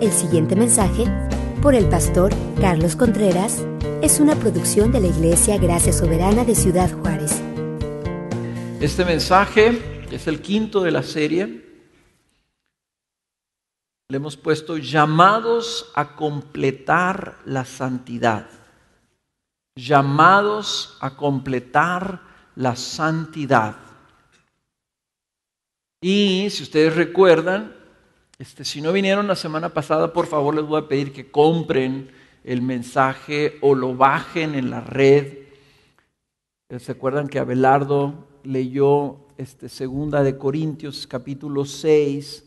El siguiente mensaje, por el pastor Carlos Contreras, es una producción de la Iglesia Gracia Soberana de Ciudad Juárez. Este mensaje es el quinto de la serie. Le hemos puesto llamados a completar la santidad. Llamados a completar la santidad. Y si ustedes recuerdan, si no vinieron la semana pasada, por favor les voy a pedir que compren el mensaje o lo bajen en la red. ¿Se acuerdan que Abelardo leyó segunda de Corintios capítulo 6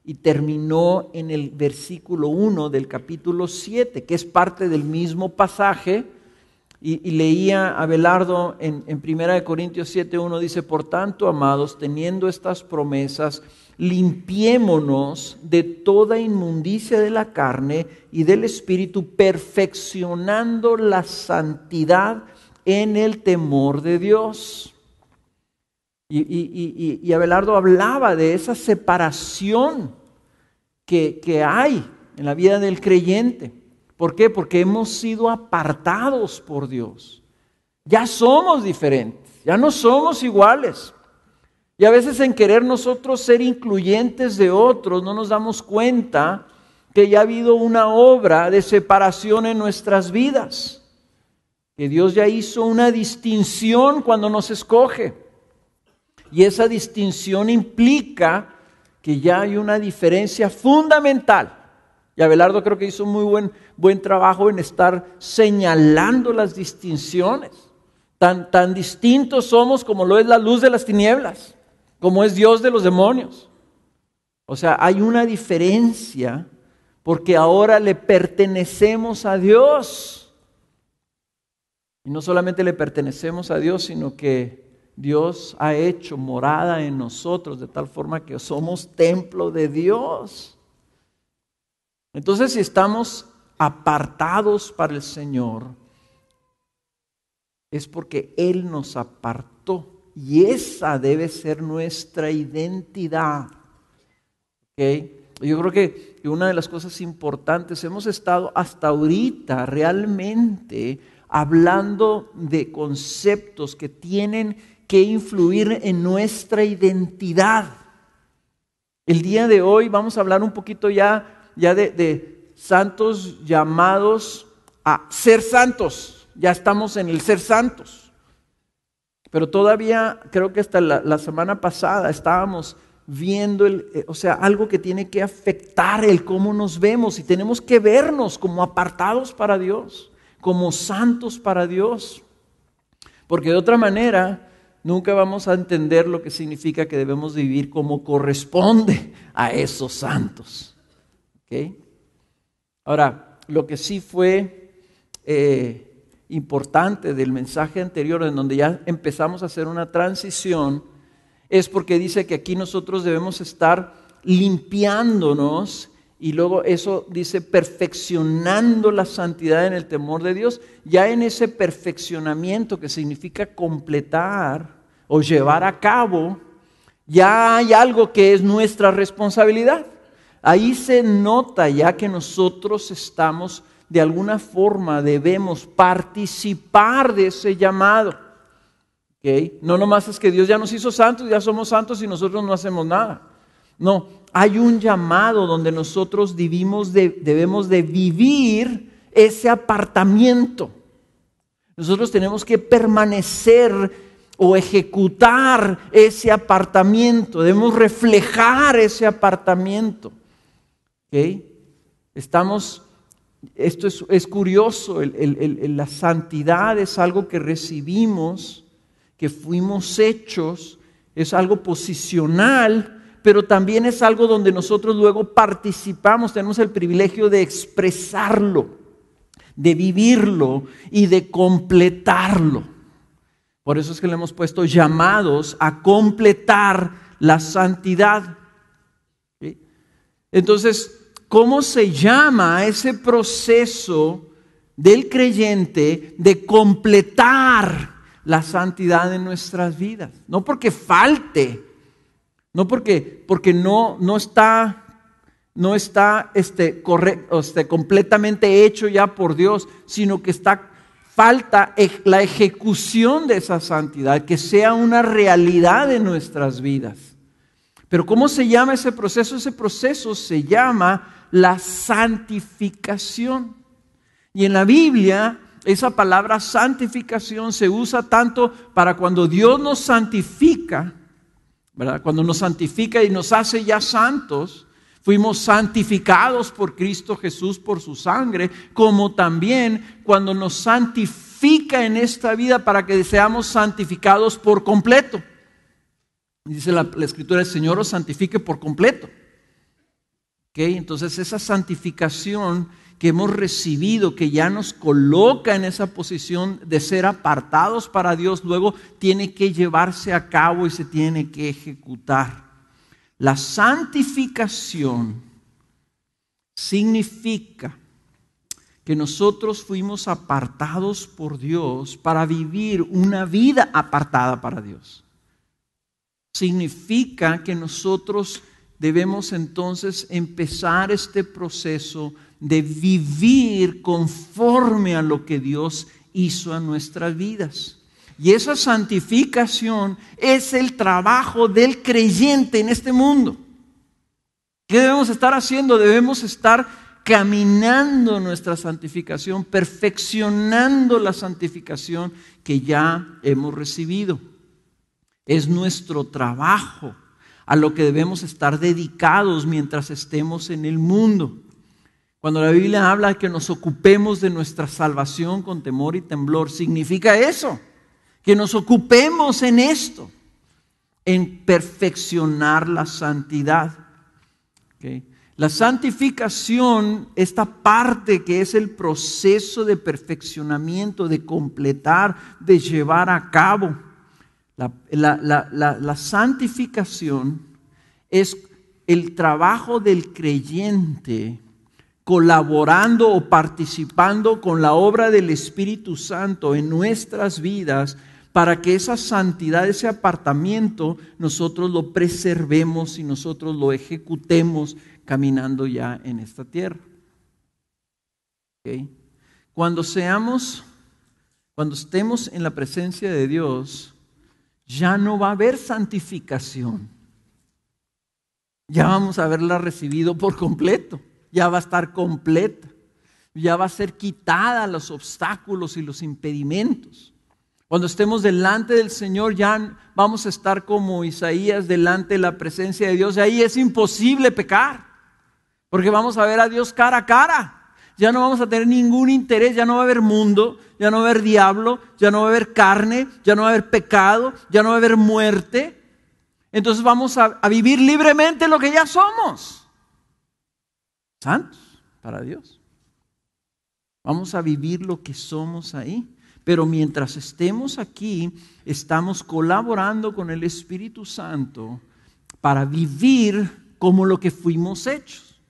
y terminó en el versículo 1 del capítulo 7, que es parte del mismo pasaje? Y leía Abelardo en 1 de Corintios 7:1, dice: por tanto, amados, teniendo estas promesas, limpiémonos de toda inmundicia de la carne y del espíritu, perfeccionando la santidad en el temor de Dios. Y Abelardo hablaba de esa separación que hay en la vida del creyente. ¿Por qué? Porque hemos sido apartados por Dios. Ya somos diferentes, ya no somos iguales. Y a veces en querer nosotros ser incluyentes de otros, no nos damos cuenta que ya ha habido una obra de separación en nuestras vidas. Que Dios ya hizo una distinción cuando nos escoge. Y esa distinción implica que ya hay una diferencia fundamental. Y Abelardo creo que hizo muy buen trabajo en estar señalando las distinciones. Tan distintos somos como lo es la luz de las tinieblas, como es Dios de los demonios. O sea, hay una diferencia porque ahora le pertenecemos a Dios. Y no solamente le pertenecemos a Dios, sino que Dios ha hecho morada en nosotros de tal forma que somos templo de Dios. Entonces, si estamos apartados para el Señor, es porque Él nos apartó. Y esa debe ser nuestra identidad. ¿Okay? Yo creo que una de las cosas importantes, hemos estado hasta ahorita realmente hablando de conceptos que tienen que influir en nuestra identidad. El día de hoy vamos a hablar un poquito ya de santos llamados a ser santos. Ya estamos en el ser santos. Pero todavía creo que hasta la semana pasada estábamos viendo algo que tiene que afectar el cómo nos vemos, y tenemos que vernos como apartados para Dios, como santos para Dios. Porque de otra manera nunca vamos a entender lo que significa que debemos vivir como corresponde a esos santos. ¿Okay? Ahora, lo que sí fue importante del mensaje anterior, en donde ya empezamos a hacer una transición, es porque dice que aquí nosotros debemos estar limpiándonos, y luego eso dice perfeccionando la santidad en el temor de Dios. Ya en ese perfeccionamiento, que significa completar o llevar a cabo, ya hay algo que es nuestra responsabilidad. Ahí se nota ya que nosotros estamos, de alguna forma, debemos participar de ese llamado. ¿Okay? No nomás es que Dios ya nos hizo santos, ya somos santos y nosotros no hacemos nada. No, hay un llamado donde nosotros debemos de vivir ese apartamiento. Nosotros tenemos que permanecer o ejecutar ese apartamiento, debemos reflejar ese apartamiento. ¿Okay? Esto es curioso, la santidad es algo que recibimos, que fuimos hechos, es algo posicional, pero también es algo donde nosotros luego participamos, tenemos el privilegio de expresarlo, de vivirlo y de completarlo. Por eso es que le hemos puesto llamados a completar la santidad. ¿Sí? Entonces, ¿cómo se llama ese proceso del creyente de completar la santidad en nuestras vidas? No porque falte, no porque no está no está completamente hecho ya por Dios, sino que falta la ejecución de esa santidad, que sea una realidad en nuestras vidas. Pero ¿cómo se llama ese proceso? Ese proceso se llama la santificación. Y en la Biblia, esa palabra santificación se usa tanto para cuando Dios nos santifica, ¿verdad? Cuando nos santifica y nos hace ya santos, fuimos santificados por Cristo Jesús por su sangre, como también cuando nos santifica en esta vida para que seamos santificados por completo. Dice la Escritura, el Señor os santifique por completo. ¿Okay? Entonces esa santificación que hemos recibido, que ya nos coloca en esa posición de ser apartados para Dios, luego tiene que llevarse a cabo y se tiene que ejecutar. La santificación significa que nosotros fuimos apartados por Dios para vivir una vida apartada para Dios. Significa que nosotros debemos entonces empezar este proceso de vivir conforme a lo que Dios hizo en nuestras vidas. Y esa santificación es el trabajo del creyente en este mundo. ¿Qué debemos estar haciendo? Debemos estar caminando nuestra santificación, perfeccionando la santificación que ya hemos recibido. Es nuestro trabajo a lo que debemos estar dedicados mientras estemos en el mundo. Cuando la Biblia habla de que nos ocupemos de nuestra salvación con temor y temblor, significa eso. Que nos ocupemos en esto, en perfeccionar la santidad. ¿Okay? La santificación, esta parte que es el proceso de perfeccionamiento, de completar, de llevar a cabo. La santificación es el trabajo del creyente colaborando o participando con la obra del Espíritu Santo en nuestras vidas, para que esa santidad, ese apartamiento, nosotros lo preservemos y nosotros lo ejecutemos caminando ya en esta tierra. ¿Okay? Cuando estemos en la presencia de Dios, ya no va a haber santificación. Ya vamos a haberla recibido por completo. Ya va a estar completa. Ya va a ser quitada los obstáculos y los impedimentos. Cuando estemos delante del Señor, ya vamos a estar como Isaías delante de la presencia de Dios. Y ahí es imposible pecar, porque vamos a ver a Dios cara a cara. Ya no vamos a tener ningún interés, ya no va a haber mundo, ya no va a haber diablo, ya no va a haber carne, ya no va a haber pecado, ya no va a haber muerte. Entonces vamos a vivir libremente lo que ya somos. Santos para Dios. Vamos a vivir lo que somos ahí. Pero mientras estemos aquí, estamos colaborando con el Espíritu Santo para vivir como lo que fuimos hechos.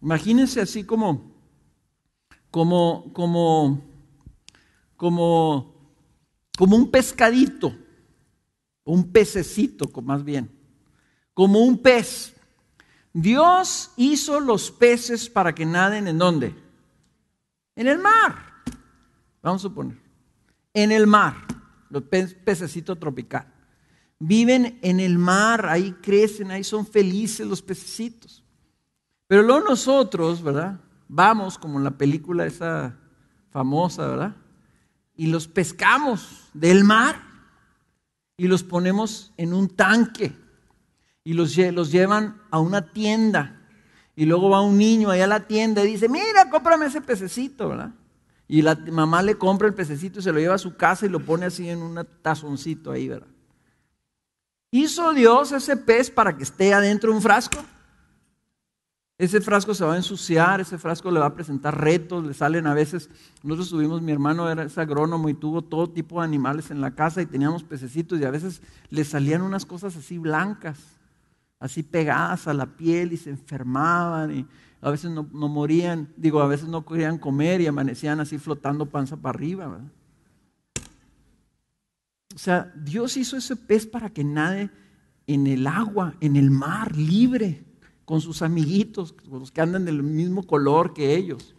Imagínense así como un pescadito, un pececito más bien, como un pez. Dios hizo los peces para que naden ¿en dónde? En el mar. Vamos a suponer, en el mar, los pececitos tropicales. Viven en el mar, ahí crecen, ahí son felices los pececitos. Pero luego nosotros, ¿verdad? Vamos como en la película esa famosa, ¿verdad? Y los pescamos del mar y los ponemos en un tanque y los llevan a una tienda. Y luego va un niño allá a la tienda y dice, mira, cómprame ese pececito, ¿verdad? Y la mamá le compra el pececito y se lo lleva a su casa y lo pone así en un tazoncito ahí, ¿verdad? ¿Hizo Dios ese pez para que esté adentro de un frasco? Ese frasco se va a ensuciar, ese frasco le va a presentar retos, le salen a veces. Nosotros tuvimos, mi hermano era agrónomo y tuvo todo tipo de animales en la casa y teníamos pececitos y a veces le salían unas cosas así blancas, así pegadas a la piel y se enfermaban y a veces no morían, a veces no querían comer y amanecían así flotando panza para arriba, ¿verdad? O sea, Dios hizo ese pez para que nade en el agua, en el mar, libre, con sus amiguitos, con los que andan del mismo color que ellos.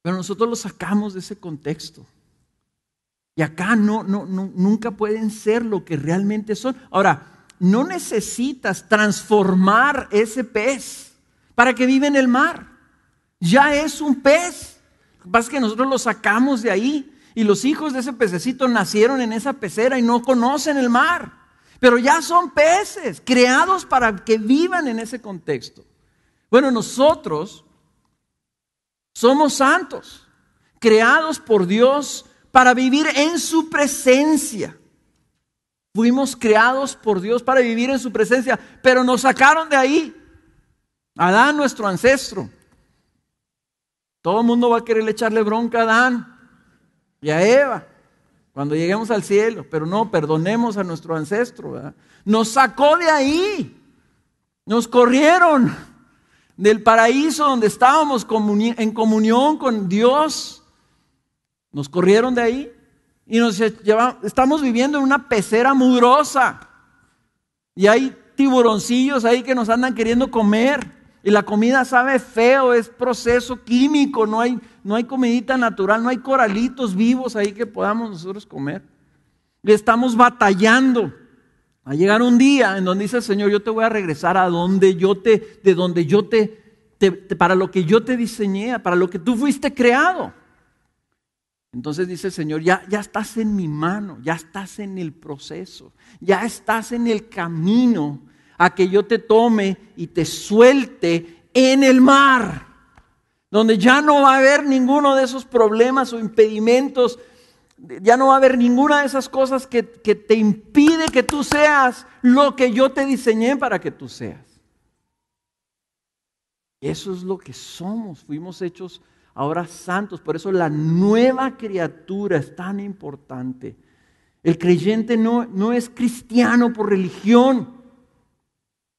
Pero nosotros los sacamos de ese contexto. Y acá nunca pueden ser lo que realmente son. Ahora, no necesitas transformar ese pez para que viva en el mar. Ya es un pez. Lo que pasa es que nosotros lo sacamos de ahí. Y los hijos de ese pececito nacieron en esa pecera y no conocen el mar. Pero ya son peces, creados para que vivan en ese contexto. Bueno, nosotros somos santos, creados por Dios para vivir en su presencia. Fuimos creados por Dios para vivir en su presencia, pero nos sacaron de ahí. Adán, nuestro ancestro. Todo el mundo va a querer echarle bronca a Adán y a Eva cuando lleguemos al cielo, pero no, perdonemos a nuestro ancestro, ¿verdad? Nos sacó de ahí, nos corrieron del paraíso donde estábamos en comunión con Dios, nos corrieron de ahí y estamos viviendo en una pecera mugrosa y hay tiburoncillos ahí que nos andan queriendo comer. Y la comida sabe feo, es proceso químico, no hay comidita natural, no hay coralitos vivos ahí que podamos nosotros comer. Y estamos batallando. Va a llegar un día en donde dice el Señor, yo te voy a regresar a donde para lo que yo te diseñé, para lo que tú fuiste creado. Entonces dice el Señor, ya estás en mi mano, ya estás en el proceso, ya estás en el camino a que yo te tome y te suelte en el mar, donde ya no va a haber ninguno de esos problemas o impedimentos, ya no va a haber ninguna de esas cosas que te impide que tú seas lo que yo te diseñé para que tú seas. Eso es lo que somos, fuimos hechos ahora santos, por eso la nueva criatura es tan importante. El creyente no es cristiano por religión.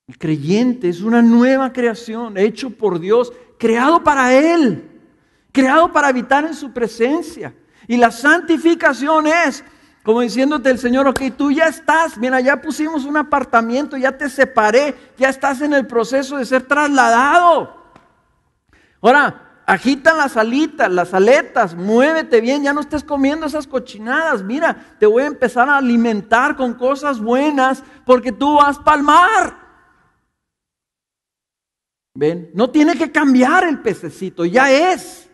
El creyente es una nueva creación, hecho por Dios, creado para Él, creado para habitar en su presencia. Y la santificación es, como diciéndote el Señor, ok, tú ya estás, mira, ya pusimos un apartamento, ya te separé, ya estás en el proceso de ser trasladado. Ahora, agitan las alitas, las aletas, muévete bien, ya no estés comiendo esas cochinadas. Mira, te voy a empezar a alimentar con cosas buenas porque tú vas para el mar. ¿Ven? No tiene que cambiar el pececito, ya es,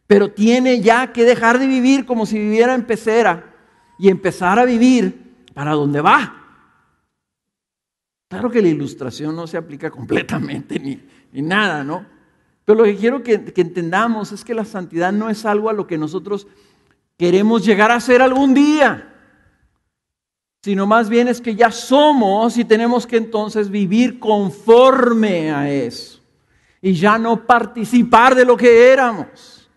pero tiene ya que dejar de vivir como si viviera en pecera y empezar a vivir para donde va. Claro que la ilustración no se aplica completamente ni nada, ¿no? Pero lo que quiero que entendamos es que la santidad no es algo a lo que nosotros queremos llegar a ser algún día, sino más bien es que ya somos y tenemos que entonces vivir conforme a eso. Y ya no participar de lo que éramos.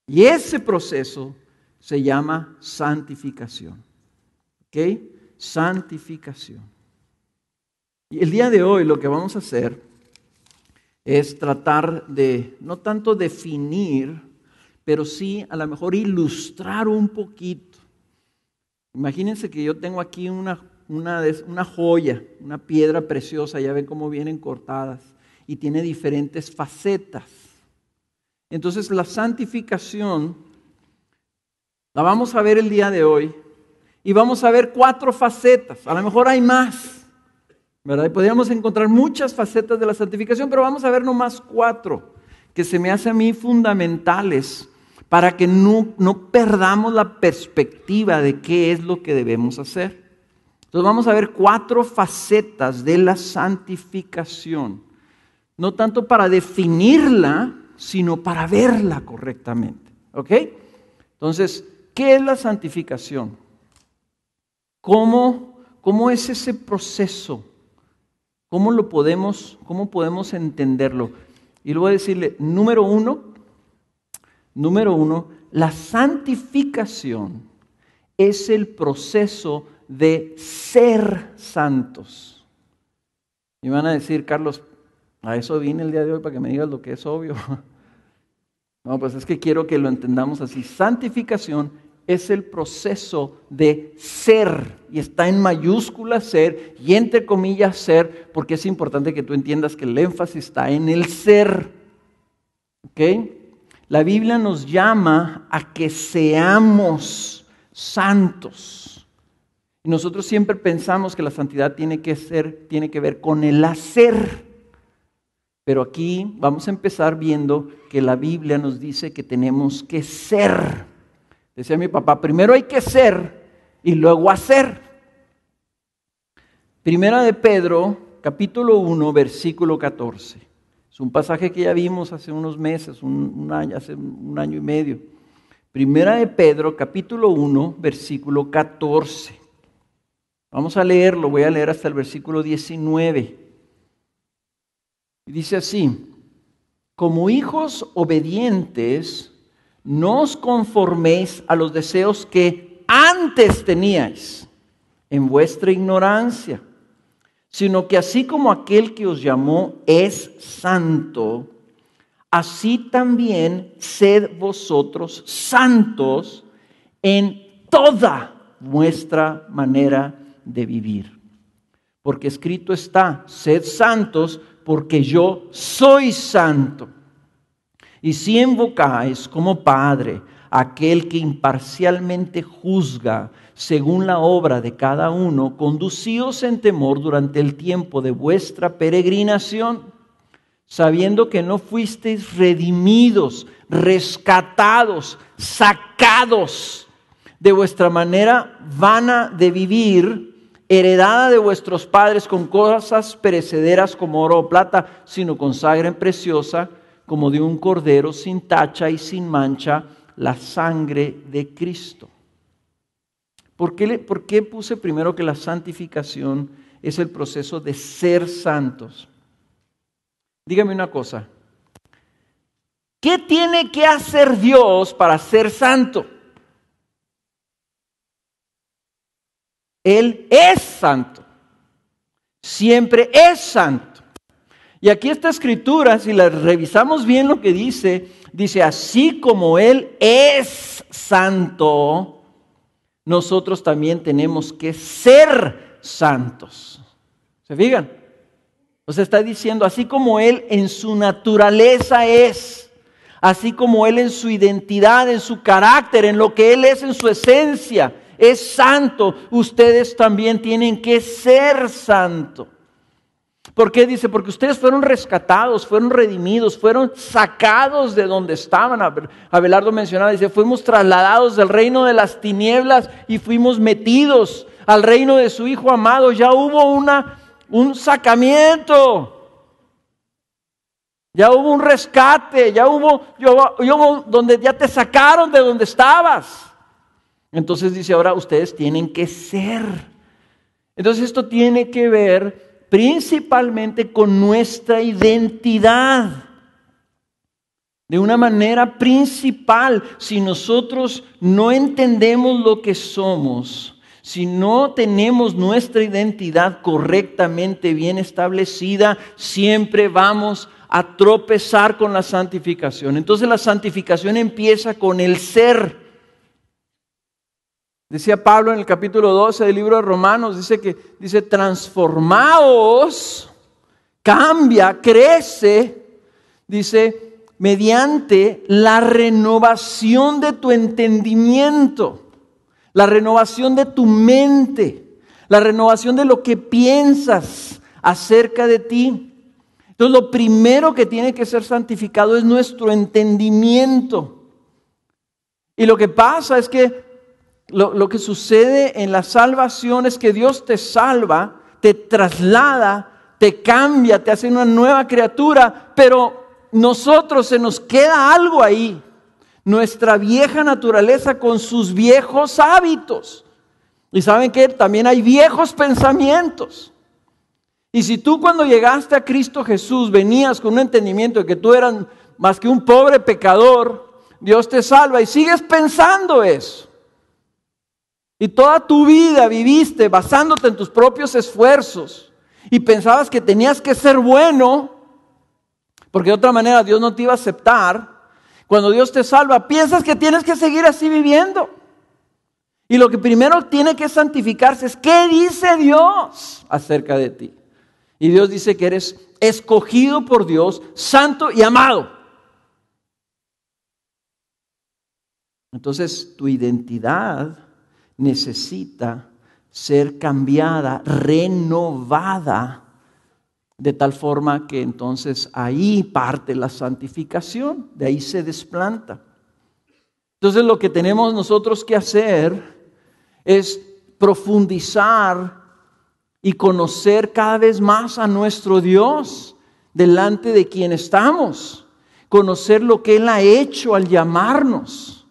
Y ese proceso se llama santificación. ¿Ok? Santificación. Y el día de hoy lo que vamos a hacer es tratar de, no tanto definir, pero sí a lo mejor ilustrar un poquito. Imagínense que yo tengo aquí una joya, una piedra preciosa, ya ven cómo vienen cortadas. Y tiene diferentes facetas. Entonces la santificación la vamos a ver el día de hoy y vamos a ver 4 facetas. A lo mejor hay más, ¿verdad? Y podríamos encontrar muchas facetas de la santificación, pero vamos a ver nomás 4 que se me hacen a mí fundamentales para que no perdamos la perspectiva de qué es lo que debemos hacer. Entonces vamos a ver 4 facetas de la santificación. No tanto para definirla, sino para verla correctamente. ¿Ok? Entonces, ¿qué es la santificación? ¿Cómo es ese proceso? ¿Cómo podemos entenderlo? Y luego decirle, número uno, la santificación es el proceso de ser santos. Y van a decir, Carlos, a eso vine el día de hoy para que me digas lo que es obvio. No, pues es que quiero que lo entendamos así. Santificación es el proceso de ser, y está en mayúscula ser y entre comillas ser, porque es importante que tú entiendas que el énfasis está en el ser. ¿Ok? La Biblia nos llama a que seamos santos. Y nosotros siempre pensamos que la santidad tiene que ver con el hacer. Pero aquí vamos a empezar viendo que la Biblia nos dice que tenemos que ser. Decía mi papá, primero hay que ser y luego hacer. Primera de Pedro, capítulo 1, versículo 14. Es un pasaje que ya vimos hace unos meses, hace un año y medio. Primera de Pedro, capítulo 1, versículo 14. Vamos a leerlo, voy a leer hasta el versículo 19. Y dice así: como hijos obedientes, no os conforméis a los deseos que antes teníais en vuestra ignorancia, sino que así como aquel que os llamó es santo, así también sed vosotros santos en toda vuestra manera de vivir. Porque escrito está, sed santos porque yo soy santo. Y si invocáis como Padre aquel que imparcialmente juzga según la obra de cada uno, conducíos en temor durante el tiempo de vuestra peregrinación, sabiendo que no fuisteis redimidos, rescatados, sacados de vuestra manera vana de vivir, heredada de vuestros padres con cosas perecederas como oro o plata, sino con sangre preciosa, como de un cordero sin tacha y sin mancha, la sangre de Cristo. ¿Por qué puse primero que la santificación es el proceso de ser santos? Dígame una cosa. ¿Qué tiene que hacer Dios para ser santo? Él es santo. Siempre es santo. Y aquí esta escritura, si la revisamos bien lo que dice, así como Él es santo, nosotros también tenemos que ser santos. ¿Se fijan? O sea, está diciendo, así como Él en su naturaleza es, así como Él en su identidad, en su carácter, en lo que Él es en su esencia, es santo, ustedes también tienen que ser santos. ¿Por qué? Dice, porque ustedes fueron rescatados, fueron redimidos, fueron sacados de donde estaban. Abelardo mencionaba, dice, fuimos trasladados del reino de las tinieblas y fuimos metidos al reino de su Hijo amado. Ya hubo un sacamiento, ya hubo un rescate, ya hubo donde ya te sacaron de donde estabas. Entonces dice, ahora ustedes tienen que ser. Entonces esto tiene que ver principalmente con nuestra identidad. De una manera principal, si nosotros no entendemos lo que somos, si no tenemos nuestra identidad correctamente bien establecida, siempre vamos a tropezar con la santificación. Entonces la santificación empieza con el ser. Decía Pablo en el capítulo 12 del libro de Romanos, dice transformaos, cambia, crece, dice, mediante la renovación de tu entendimiento, la renovación de tu mente, la renovación de lo que piensas acerca de ti. Entonces lo primero que tiene que ser santificado es nuestro entendimiento. Y lo que pasa es que lo que sucede en la salvación es que Dios te salva, te traslada, te cambia, te hace una nueva criatura, pero nosotros se nos queda algo ahí. Nuestra vieja naturaleza con sus viejos hábitos. Y ¿saben qué? También hay viejos pensamientos. Y si tú cuando llegaste a Cristo Jesús venías con un entendimiento de que tú eras más que un pobre pecador, Dios te salva y sigues pensando eso. Y toda tu vida viviste basándote en tus propios esfuerzos y pensabas que tenías que ser bueno, porque de otra manera Dios no te iba a aceptar. Cuando Dios te salva, piensas que tienes que seguir así viviendo. Y lo que primero tiene que santificarse es ¿qué dice Dios acerca de ti? Y Dios dice que eres escogido por Dios, santo y amado. Entonces tu identidad necesita ser cambiada, renovada, de tal forma que entonces ahí parte la santificación, de ahí se desplanta. Entonces lo que tenemos nosotros que hacer es profundizar y conocer cada vez más a nuestro Dios delante de quien estamos, conocer lo que Él ha hecho al llamarnos,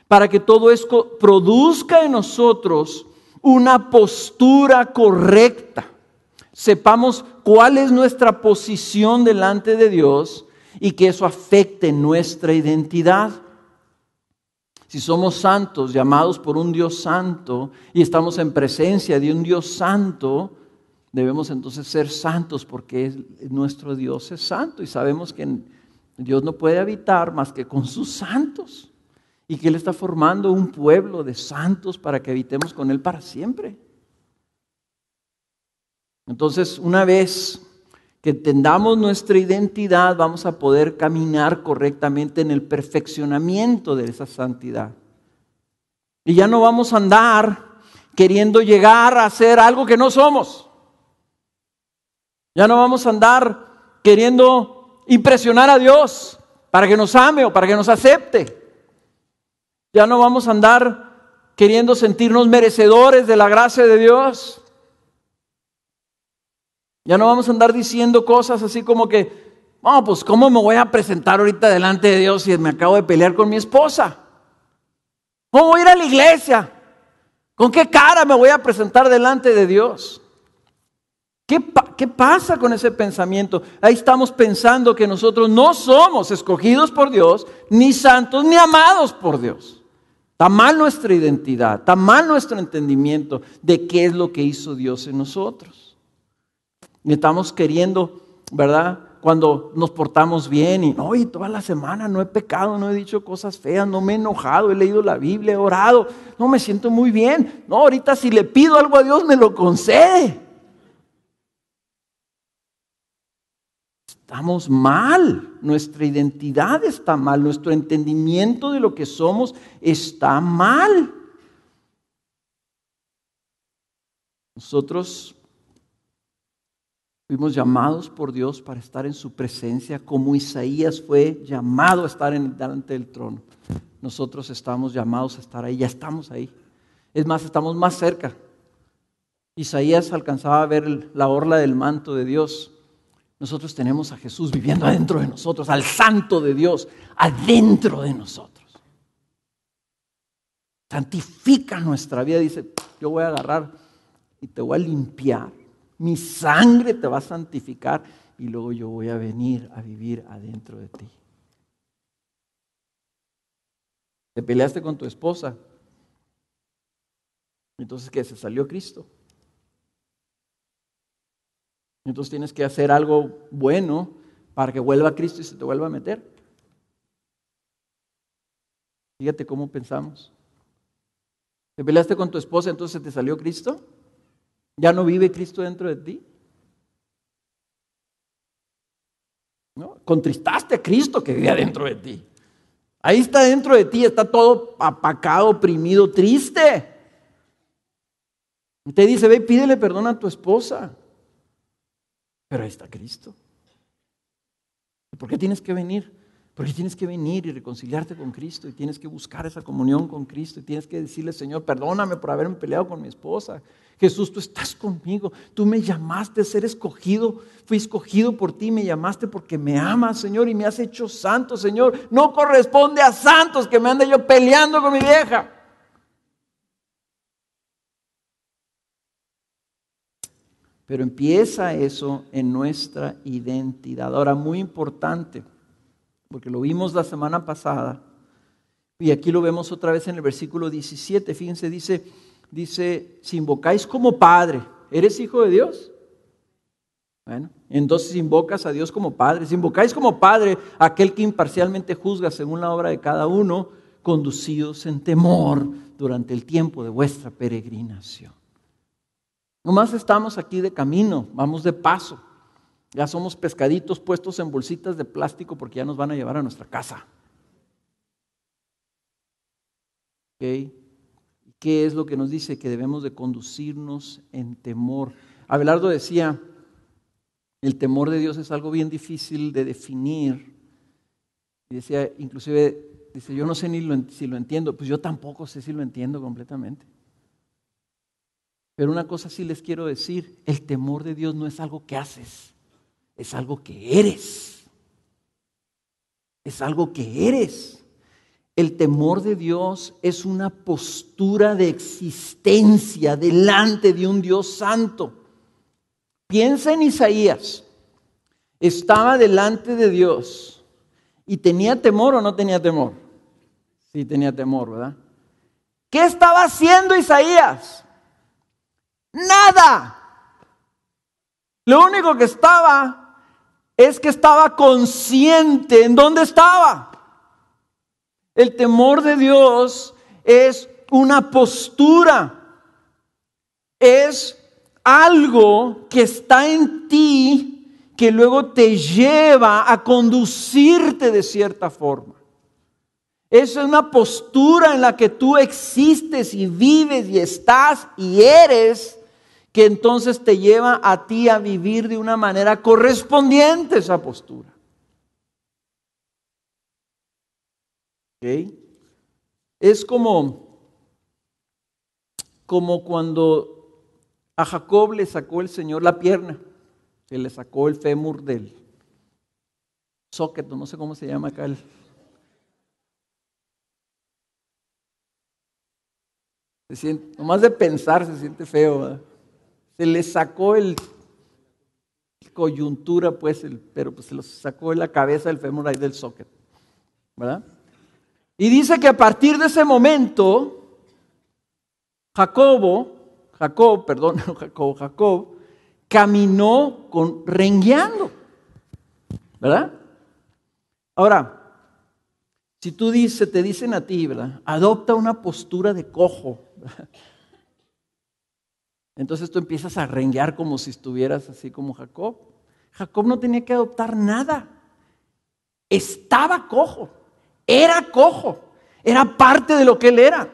para que todo esto produzca en nosotros una postura correcta. Sepamos cuál es nuestra posición delante de Dios y que eso afecte nuestra identidad. Si somos santos, llamados por un Dios santo, y estamos en presencia de un Dios santo, debemos entonces ser santos porque nuestro Dios es santo y sabemos que Dios no puede habitar más que con sus santos y que Él está formando un pueblo de santos para que habitemos con Él para siempre. Entonces, una vez que entendamos nuestra identidad, vamos a poder caminar correctamente en el perfeccionamiento de esa santidad. Y ya no vamos a andar queriendo llegar a ser algo que no somos. Ya no vamos a andar queriendo impresionar a Dios para que nos ame o para que nos acepte. Ya no vamos a andar queriendo sentirnos merecedores de la gracia de Dios. Ya no vamos a andar diciendo cosas así como que, no, pues ¿cómo me voy a presentar ahorita delante de Dios si me acabo de pelear con mi esposa? ¿Cómo voy a ir a la iglesia? ¿Con qué cara me voy a presentar delante de Dios? ¿Qué pasa con ese pensamiento? Ahí estamos pensando que nosotros no somos escogidos por Dios, ni santos, ni amados por Dios. Está mal nuestra identidad, está mal nuestro entendimiento de qué es lo que hizo Dios en nosotros. Y estamos queriendo, ¿verdad? Cuando nos portamos bien y hoy toda la semana no he pecado, no he dicho cosas feas, no me he enojado, he leído la Biblia, he orado, no me siento muy bien. No, ahorita si le pido algo a Dios me lo concede. Estamos mal, nuestra identidad está mal, nuestro entendimiento de lo que somos está mal. Nosotros fuimos llamados por Dios para estar en su presencia, como Isaías fue llamado a estar delante del trono. Nosotros estamos llamados a estar ahí, ya estamos ahí. Es más, estamos más cerca. Isaías alcanzaba a ver la orla del manto de Dios. Nosotros tenemos a Jesús viviendo adentro de nosotros, al Santo de Dios adentro de nosotros. Santifica nuestra vida, dice, yo voy a agarrar y te voy a limpiar. Mi sangre te va a santificar y luego yo voy a venir a vivir adentro de ti. Te peleaste con tu esposa. Entonces, ¿qué? Se salió Cristo. Entonces tienes que hacer algo bueno para que vuelva Cristo y se te vuelva a meter. Fíjate cómo pensamos. Te peleaste con tu esposa, entonces se te salió Cristo. ¿Ya no vive Cristo dentro de ti? ¿No? Contristaste a Cristo que vive dentro de ti. Ahí está dentro de ti, está todo apacado, oprimido, triste. Y te dice, ve, pídele perdón a tu esposa. Pero ahí está Cristo. ¿Por qué tienes que venir? Porque tienes que venir y reconciliarte con Cristo y tienes que buscar esa comunión con Cristo y tienes que decirle, Señor, perdóname por haberme peleado con mi esposa. Jesús, tú estás conmigo, tú me llamaste a ser escogido, fui escogido por ti, me llamaste porque me amas, Señor, y me has hecho santo, Señor. No corresponde a santos que me ande yo peleando con mi vieja. Pero empieza eso en nuestra identidad. Ahora, muy importante, porque lo vimos la semana pasada, y aquí lo vemos otra vez en el versículo 17, fíjense, dice, si invocáis como Padre, ¿eres hijo de Dios? Bueno, entonces invocas a Dios como Padre. Si invocáis como Padre a aquel que imparcialmente juzga según la obra de cada uno, conducidos en temor durante el tiempo de vuestra peregrinación. Nomás estamos aquí de camino, vamos de paso. Ya somos pescaditos puestos en bolsitas de plástico porque ya nos van a llevar a nuestra casa. ¿Okay? ¿Qué es lo que nos dice? Que debemos de conducirnos en temor. Abelardo decía, el temor de Dios es algo bien difícil de definir. Y decía, inclusive, dice, yo no sé si lo entiendo. Pues yo tampoco sé si lo entiendo completamente. Pero una cosa sí les quiero decir, el temor de Dios no es algo que haces, es algo que eres. Es algo que eres. El temor de Dios es una postura de existencia delante de un Dios santo. Piensa en Isaías. Estaba delante de Dios y tenía temor o no tenía temor. Sí, tenía temor, ¿verdad? ¿Qué estaba haciendo Isaías? Nada. Lo único que estaba es que estaba consciente en dónde estaba. El temor de Dios es una postura, es algo que está en ti que luego te lleva a conducirte de cierta forma. Es una postura en la que tú existes y vives y estás y eres, que entonces te lleva a ti a vivir de una manera correspondiente a esa postura. ¿Okay? Es como cuando a Jacob le sacó el Señor la pierna, que le sacó el fémur del socket, no sé cómo se llama acá. Se siente, nomás de pensar se siente feo, ¿verdad? Se le sacó el coyuntura, pues, pero pues se lo sacó de la cabeza del fémur ahí del socket, ¿verdad? Y dice que a partir de ese momento, Jacob caminó rengueando, ¿verdad? Ahora, si te dicen a ti, ¿verdad? Adopta una postura de cojo, ¿verdad? Entonces tú empiezas a renguear como si estuvieras así como Jacob. Jacob no tenía que adoptar nada. Estaba cojo. Era cojo. Era parte de lo que él era.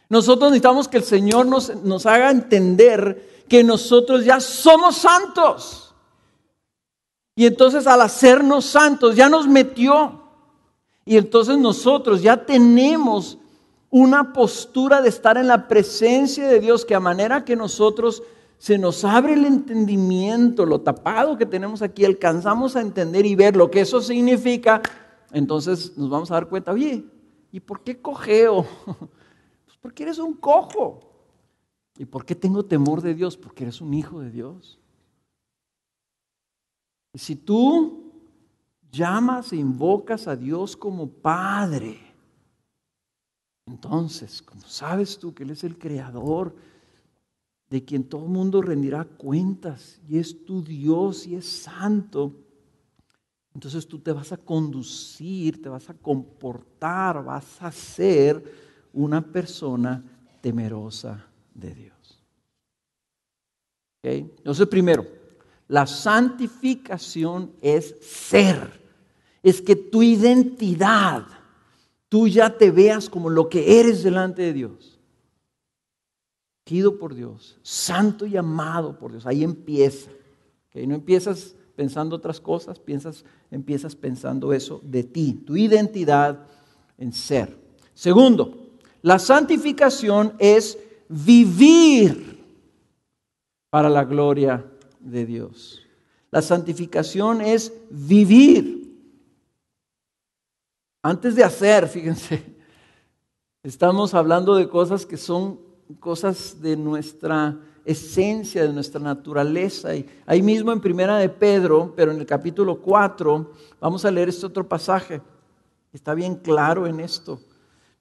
Nosotros necesitamos que el Señor nos haga entender que nosotros ya somos santos. Y entonces al hacernos santos ya nos metió. Y entonces nosotros ya tenemos una postura de estar en la presencia de Dios, que a manera que nosotros se nos abre el entendimiento, lo tapado que tenemos aquí, alcanzamos a entender y ver lo que eso significa, entonces nos vamos a dar cuenta, oye, ¿y por qué cojeo? Pues porque eres un cojo. ¿Y por qué tengo temor de Dios? Porque eres un hijo de Dios. Y si tú llamas e invocas a Dios como Padre, entonces, como sabes tú que Él es el creador, de quien todo el mundo rendirá cuentas, y es tu Dios y es santo, entonces tú te vas a conducir, te vas a comportar, vas a ser una persona temerosa de Dios. ¿Okay? Entonces, primero, la santificación es ser, es que tu identidad, tú ya te veas como lo que eres delante de Dios. Elegido por Dios, santo y amado por Dios. Ahí empieza. ¿Okay? No empiezas pensando otras cosas, empiezas pensando eso de ti, tu identidad en ser. Segundo, la santificación es vivir para la gloria de Dios. La santificación es vivir. Antes de hacer, fíjense, estamos hablando de cosas que son cosas de nuestra esencia, de nuestra naturaleza. Y ahí mismo en Primera de Pedro, pero en el capítulo 4, vamos a leer este otro pasaje. Está bien claro en esto.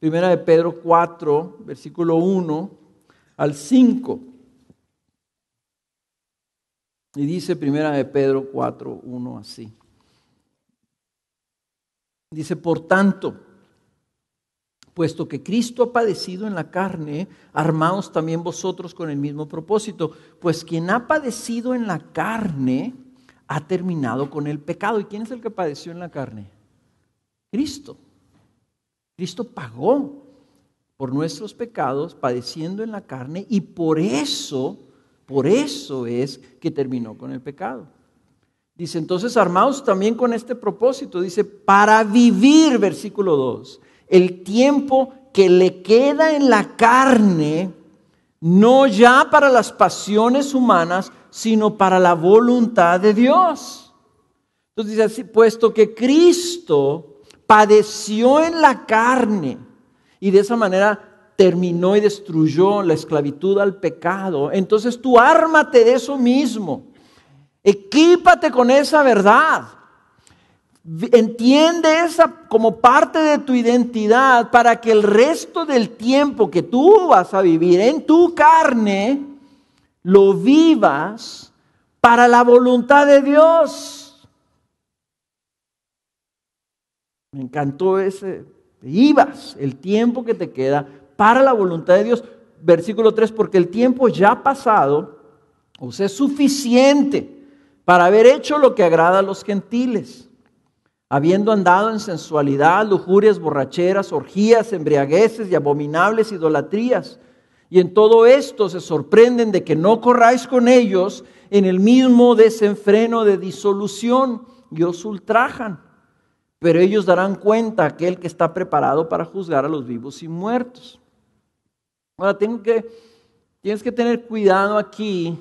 Primera de Pedro 4, versículo 1 al 5. Y dice Primera de Pedro 4, 1 así. Dice, por puesto que Cristo ha padecido en la carne, armaos también vosotros con el mismo propósito, pues quien ha padecido en la carne ha terminado con el pecado. ¿Y quién es el que padeció en la carne? Cristo. Cristo pagó por nuestros pecados, padeciendo en la carne, y por eso es que terminó con el pecado. Dice, entonces armaos también con este propósito. Dice, para vivir, versículo 2, el tiempo que le queda en la carne, no ya para las pasiones humanas, sino para la voluntad de Dios. Entonces dice así, puesto que Cristo padeció en la carne y de esa manera terminó y destruyó la esclavitud al pecado, entonces tú ármate de eso mismo. Equípate con esa verdad. Entiende esa como parte de tu identidad para que el resto del tiempo que tú vas a vivir en tu carne lo vivas para la voluntad de Dios. Me encantó ese. Vivas el tiempo que te queda para la voluntad de Dios. Versículo 3, porque el tiempo ya pasado os es suficiente para haber hecho lo que agrada a los gentiles, habiendo andado en sensualidad, lujurias, borracheras, orgías, embriagueces y abominables idolatrías. Y en todo esto se sorprenden de que no corráis con ellos en el mismo desenfreno de disolución y os ultrajan. Pero ellos darán cuenta a aquel que está preparado para juzgar a los vivos y muertos. Ahora tienes que tener cuidado aquí,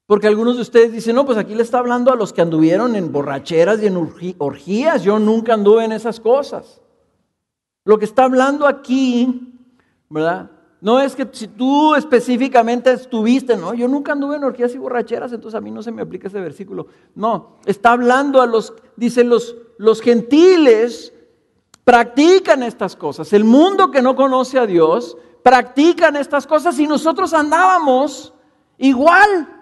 porque algunos de ustedes dicen, no, pues aquí le está hablando a los que anduvieron en borracheras y en orgías. Yo nunca anduve en esas cosas. Lo que está hablando aquí, ¿verdad? No es que si tú específicamente estuviste, no, yo nunca anduve en orgías y borracheras, entonces a mí no se me aplica ese versículo. No, está hablando a dice los gentiles practican estas cosas. El mundo que no conoce a Dios practican estas cosas y nosotros andábamos igual.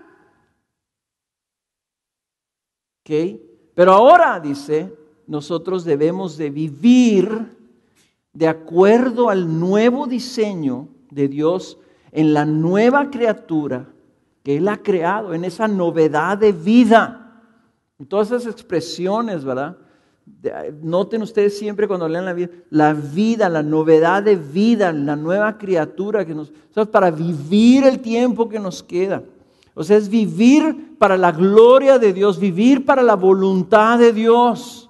¿Okay? Pero ahora, dice, nosotros debemos de vivir de acuerdo al nuevo diseño de Dios en la nueva criatura que Él ha creado, en esa novedad de vida. En todas esas expresiones, ¿verdad? Noten ustedes siempre cuando lean la vida, la novedad de vida, la nueva criatura que para vivir el tiempo que nos queda. O sea, es vivir para la gloria de Dios, vivir para la voluntad de Dios.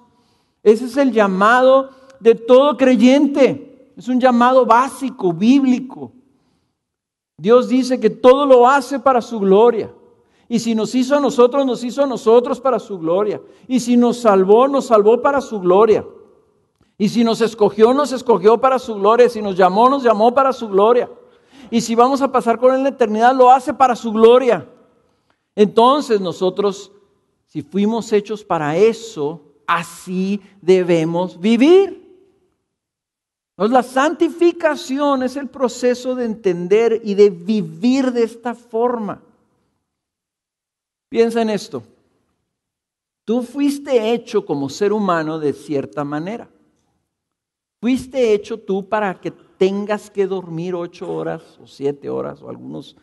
Ese es el llamado de todo creyente. Es un llamado básico, bíblico. Dios dice que todo lo hace para su gloria. Y si nos hizo a nosotros para su gloria. Y si nos salvó para su gloria. Y si nos escogió para su gloria. Si nos llamó para su gloria. Y si vamos a pasar con Él en la eternidad, lo hace para su gloria. Entonces nosotros, si fuimos hechos para eso, así debemos vivir. Entonces, la santificación es el proceso de entender y de vivir de esta forma. Piensa en esto. Tú fuiste hecho como ser humano de cierta manera. Fuiste hecho tú para que tengas que dormir 8 horas o 7 horas, o algunos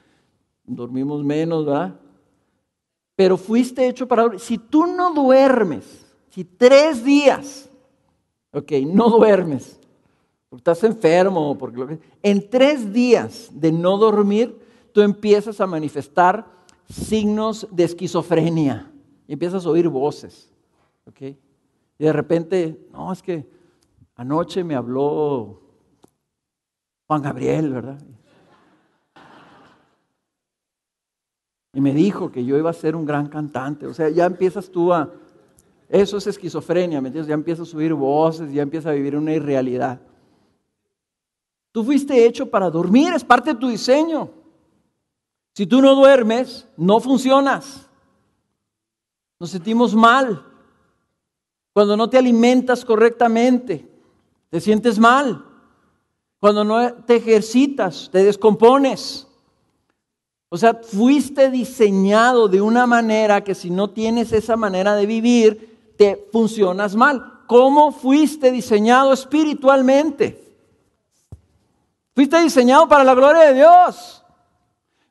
dormimos menos, ¿verdad? Pero fuiste hecho para dormir. Si tú no duermes, si 3 días, no duermes, porque estás enfermo, en 3 días de no dormir, tú empiezas a manifestar signos de esquizofrenia. Y empiezas a oír voces. Y de repente, no, es que anoche me habló Juan Gabriel, ¿verdad? Y me dijo que yo iba a ser un gran cantante. O sea, ya empiezas tú eso es esquizofrenia, ¿me entiendes? Ya empiezas a oír voces, ya empiezas a vivir una irrealidad. Tú fuiste hecho para dormir, es parte de tu diseño. Si tú no duermes, no funcionas. Nos sentimos mal. Cuando no te alimentas correctamente, te sientes mal. Cuando no te ejercitas, te descompones. O sea, fuiste diseñado de una manera que si no tienes esa manera de vivir, te funcionas mal. ¿Cómo fuiste diseñado espiritualmente? Fuiste diseñado para la gloria de Dios.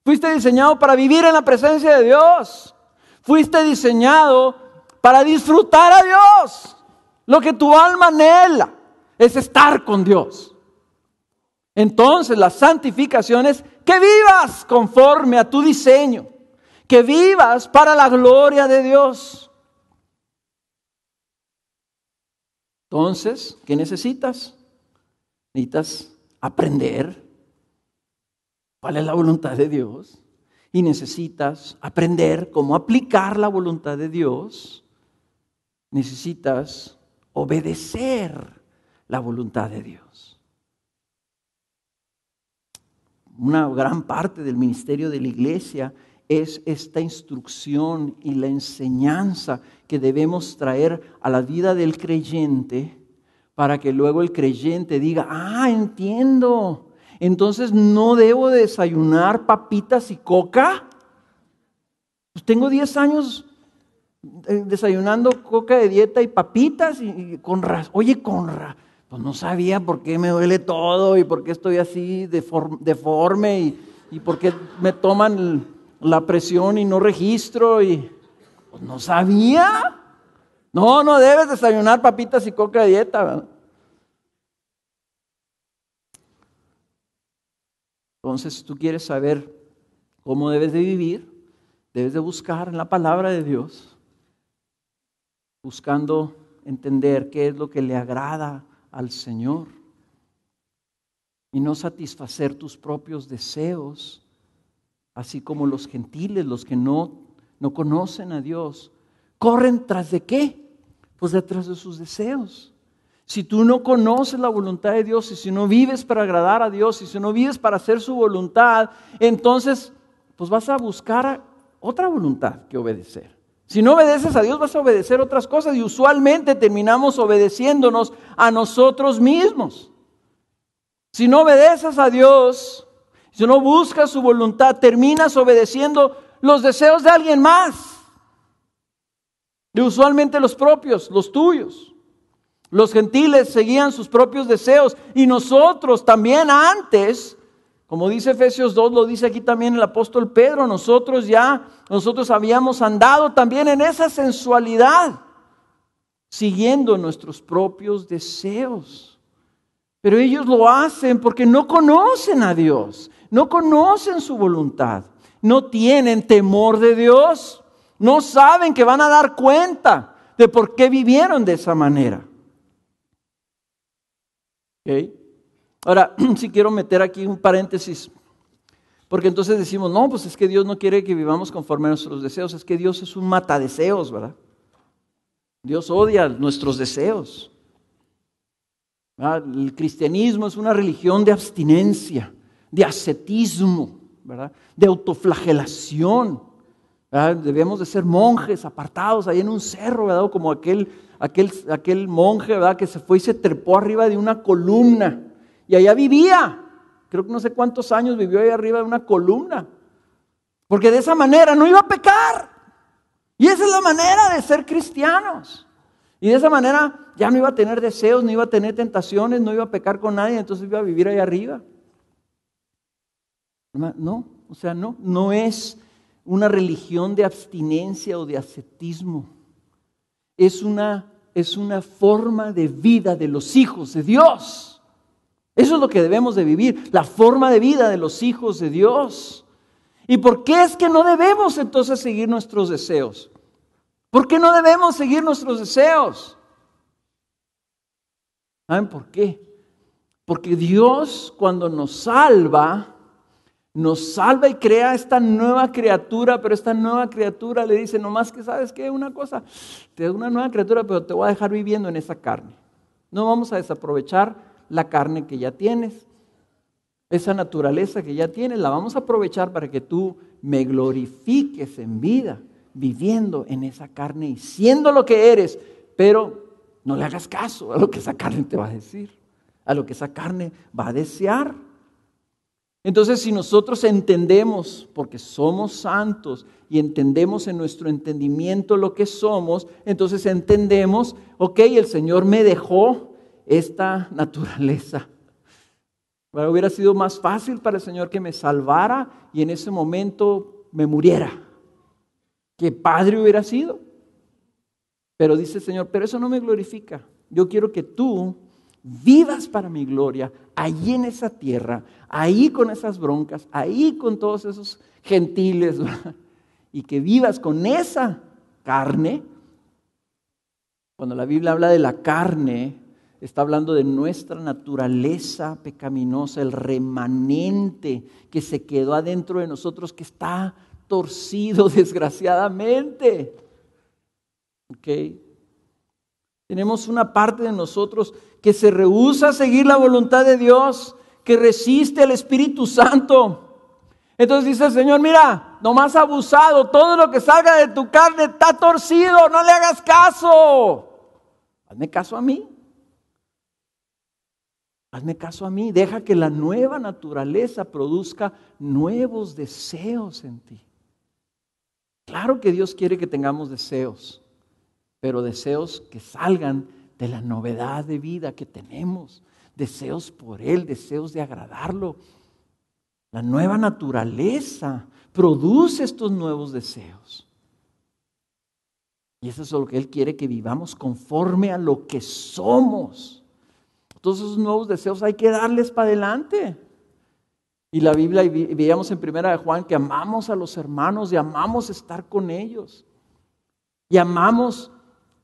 Fuiste diseñado para vivir en la presencia de Dios. Fuiste diseñado para disfrutar a Dios. Lo que tu alma anhela es estar con Dios. Entonces la santificación es que vivas conforme a tu diseño. Que vivas para la gloria de Dios. Entonces, ¿qué necesitas? Necesitas aprender cuál es la voluntad de Dios. Y necesitas aprender cómo aplicar la voluntad de Dios. Necesitas obedecer la voluntad de Dios. Una gran parte del ministerio de la iglesia es esta instrucción y la enseñanza que debemos traer a la vida del creyente para que luego el creyente diga, entiendo, entonces no debo desayunar papitas y coca. Pues tengo 10 años desayunando coca de dieta y papitas y pues no sabía por qué me duele todo y por qué estoy así deforme y por qué me toman la presión y no registro y pues no sabía. No debes desayunar papitas y coca de dieta, ¿verdad? Entonces, si tú quieres saber cómo debes de vivir, debes de buscar en la palabra de Dios, buscando entender qué es lo que le agrada al Señor y no satisfacer tus propios deseos, así como los gentiles, los que no conocen a Dios, corren tras de ¿qué? Pues detrás de sus deseos. Si tú no conoces la voluntad de Dios y si no vives para agradar a Dios y si no vives para hacer su voluntad, entonces pues vas a buscar otra voluntad que obedecer. Si no obedeces a Dios vas a obedecer otras cosas y usualmente terminamos obedeciéndonos a nosotros mismos. Si no obedeces a Dios, si no buscas su voluntad, terminas obedeciendo los deseos de alguien más. Y usualmente los propios, los tuyos. Los gentiles seguían sus propios deseos y nosotros también antes, como dice Efesios 2, lo dice aquí también el apóstol Pedro, nosotros habíamos andado también en esa sensualidad, siguiendo nuestros propios deseos. Pero ellos lo hacen porque no conocen a Dios, no conocen su voluntad, no tienen temor de Dios, no saben que van a dar cuenta de por qué vivieron de esa manera. ¿Okay? Ahora, si quiero meter aquí un paréntesis, porque entonces decimos, no, pues es que Dios no quiere que vivamos conforme a nuestros deseos, es que Dios es un matadeseos, ¿verdad? Dios odia nuestros deseos. ¿Verdad? El cristianismo es una religión de abstinencia, de ascetismo, ¿verdad? De autoflagelación. ¿Verdad? Debemos de ser monjes apartados ahí en un cerro, ¿verdad? Como aquel monje, ¿verdad? Que se fue y se trepó arriba de una columna y allá vivía. Creo que no sé cuántos años vivió ahí arriba de una columna, porque de esa manera no iba a pecar. Y esa es la manera de ser cristianos. Y de esa manera ya no iba a tener deseos, no iba a tener tentaciones, no iba a pecar con nadie, entonces iba a vivir ahí arriba. No es una religión de abstinencia o de ascetismo. Es una forma de vida de los hijos de Dios. Eso es lo que debemos de vivir, la forma de vida de los hijos de Dios. ¿Y por qué es que no debemos entonces seguir nuestros deseos? ¿Por qué no debemos seguir nuestros deseos? ¿Saben por qué? Porque Dios, cuando nos salva y crea esta nueva criatura, pero esta nueva criatura le dice, nomás que sabes qué, una cosa, te doy una nueva criatura, pero te voy a dejar viviendo en esa carne. No vamos a desaprovechar la carne que ya tienes, esa naturaleza que ya tienes, la vamos a aprovechar para que tú me glorifiques en vida, viviendo en esa carne y siendo lo que eres, pero no le hagas caso a lo que esa carne te va a decir, a lo que esa carne va a desear. Entonces, si nosotros entendemos, porque somos santos y entendemos en nuestro entendimiento lo que somos, entonces entendemos, ok, el Señor me dejó esta naturaleza, Bueno, hubiera sido más fácil para el Señor que me salvara y en ese momento me muriera. ¿Qué padre hubiera sido? Pero dice el Señor, pero eso no me glorifica. Yo quiero que tú vivas para mi gloria, allí en esa tierra, ahí con esas broncas, ahí con todos esos gentiles, ¿verdad? Y que vivas con esa carne. Cuando la Biblia habla de la carne, está hablando de nuestra naturaleza pecaminosa, el remanente que se quedó adentro de nosotros, que está torcido desgraciadamente. ¿Ok? Tenemos una parte de nosotros que se rehúsa a seguir la voluntad de Dios, que resiste al Espíritu Santo. Entonces dice el Señor, mira, nomás abusado, todo lo que salga de tu carne está torcido, no le hagas caso. Hazme caso a mí. Hazme caso a mí, deja que la nueva naturaleza produzca nuevos deseos en ti. Claro que Dios quiere que tengamos deseos, pero deseos que salgan de la novedad de vida que tenemos, deseos por Él, deseos de agradarlo. La nueva naturaleza produce estos nuevos deseos. Y eso es lo que Él quiere, que vivamos conforme a lo que somos. Todos esos nuevos deseos hay que darles para adelante. Y la Biblia, y veíamos en 1 Juan que amamos a los hermanos y amamos estar con ellos. Y amamos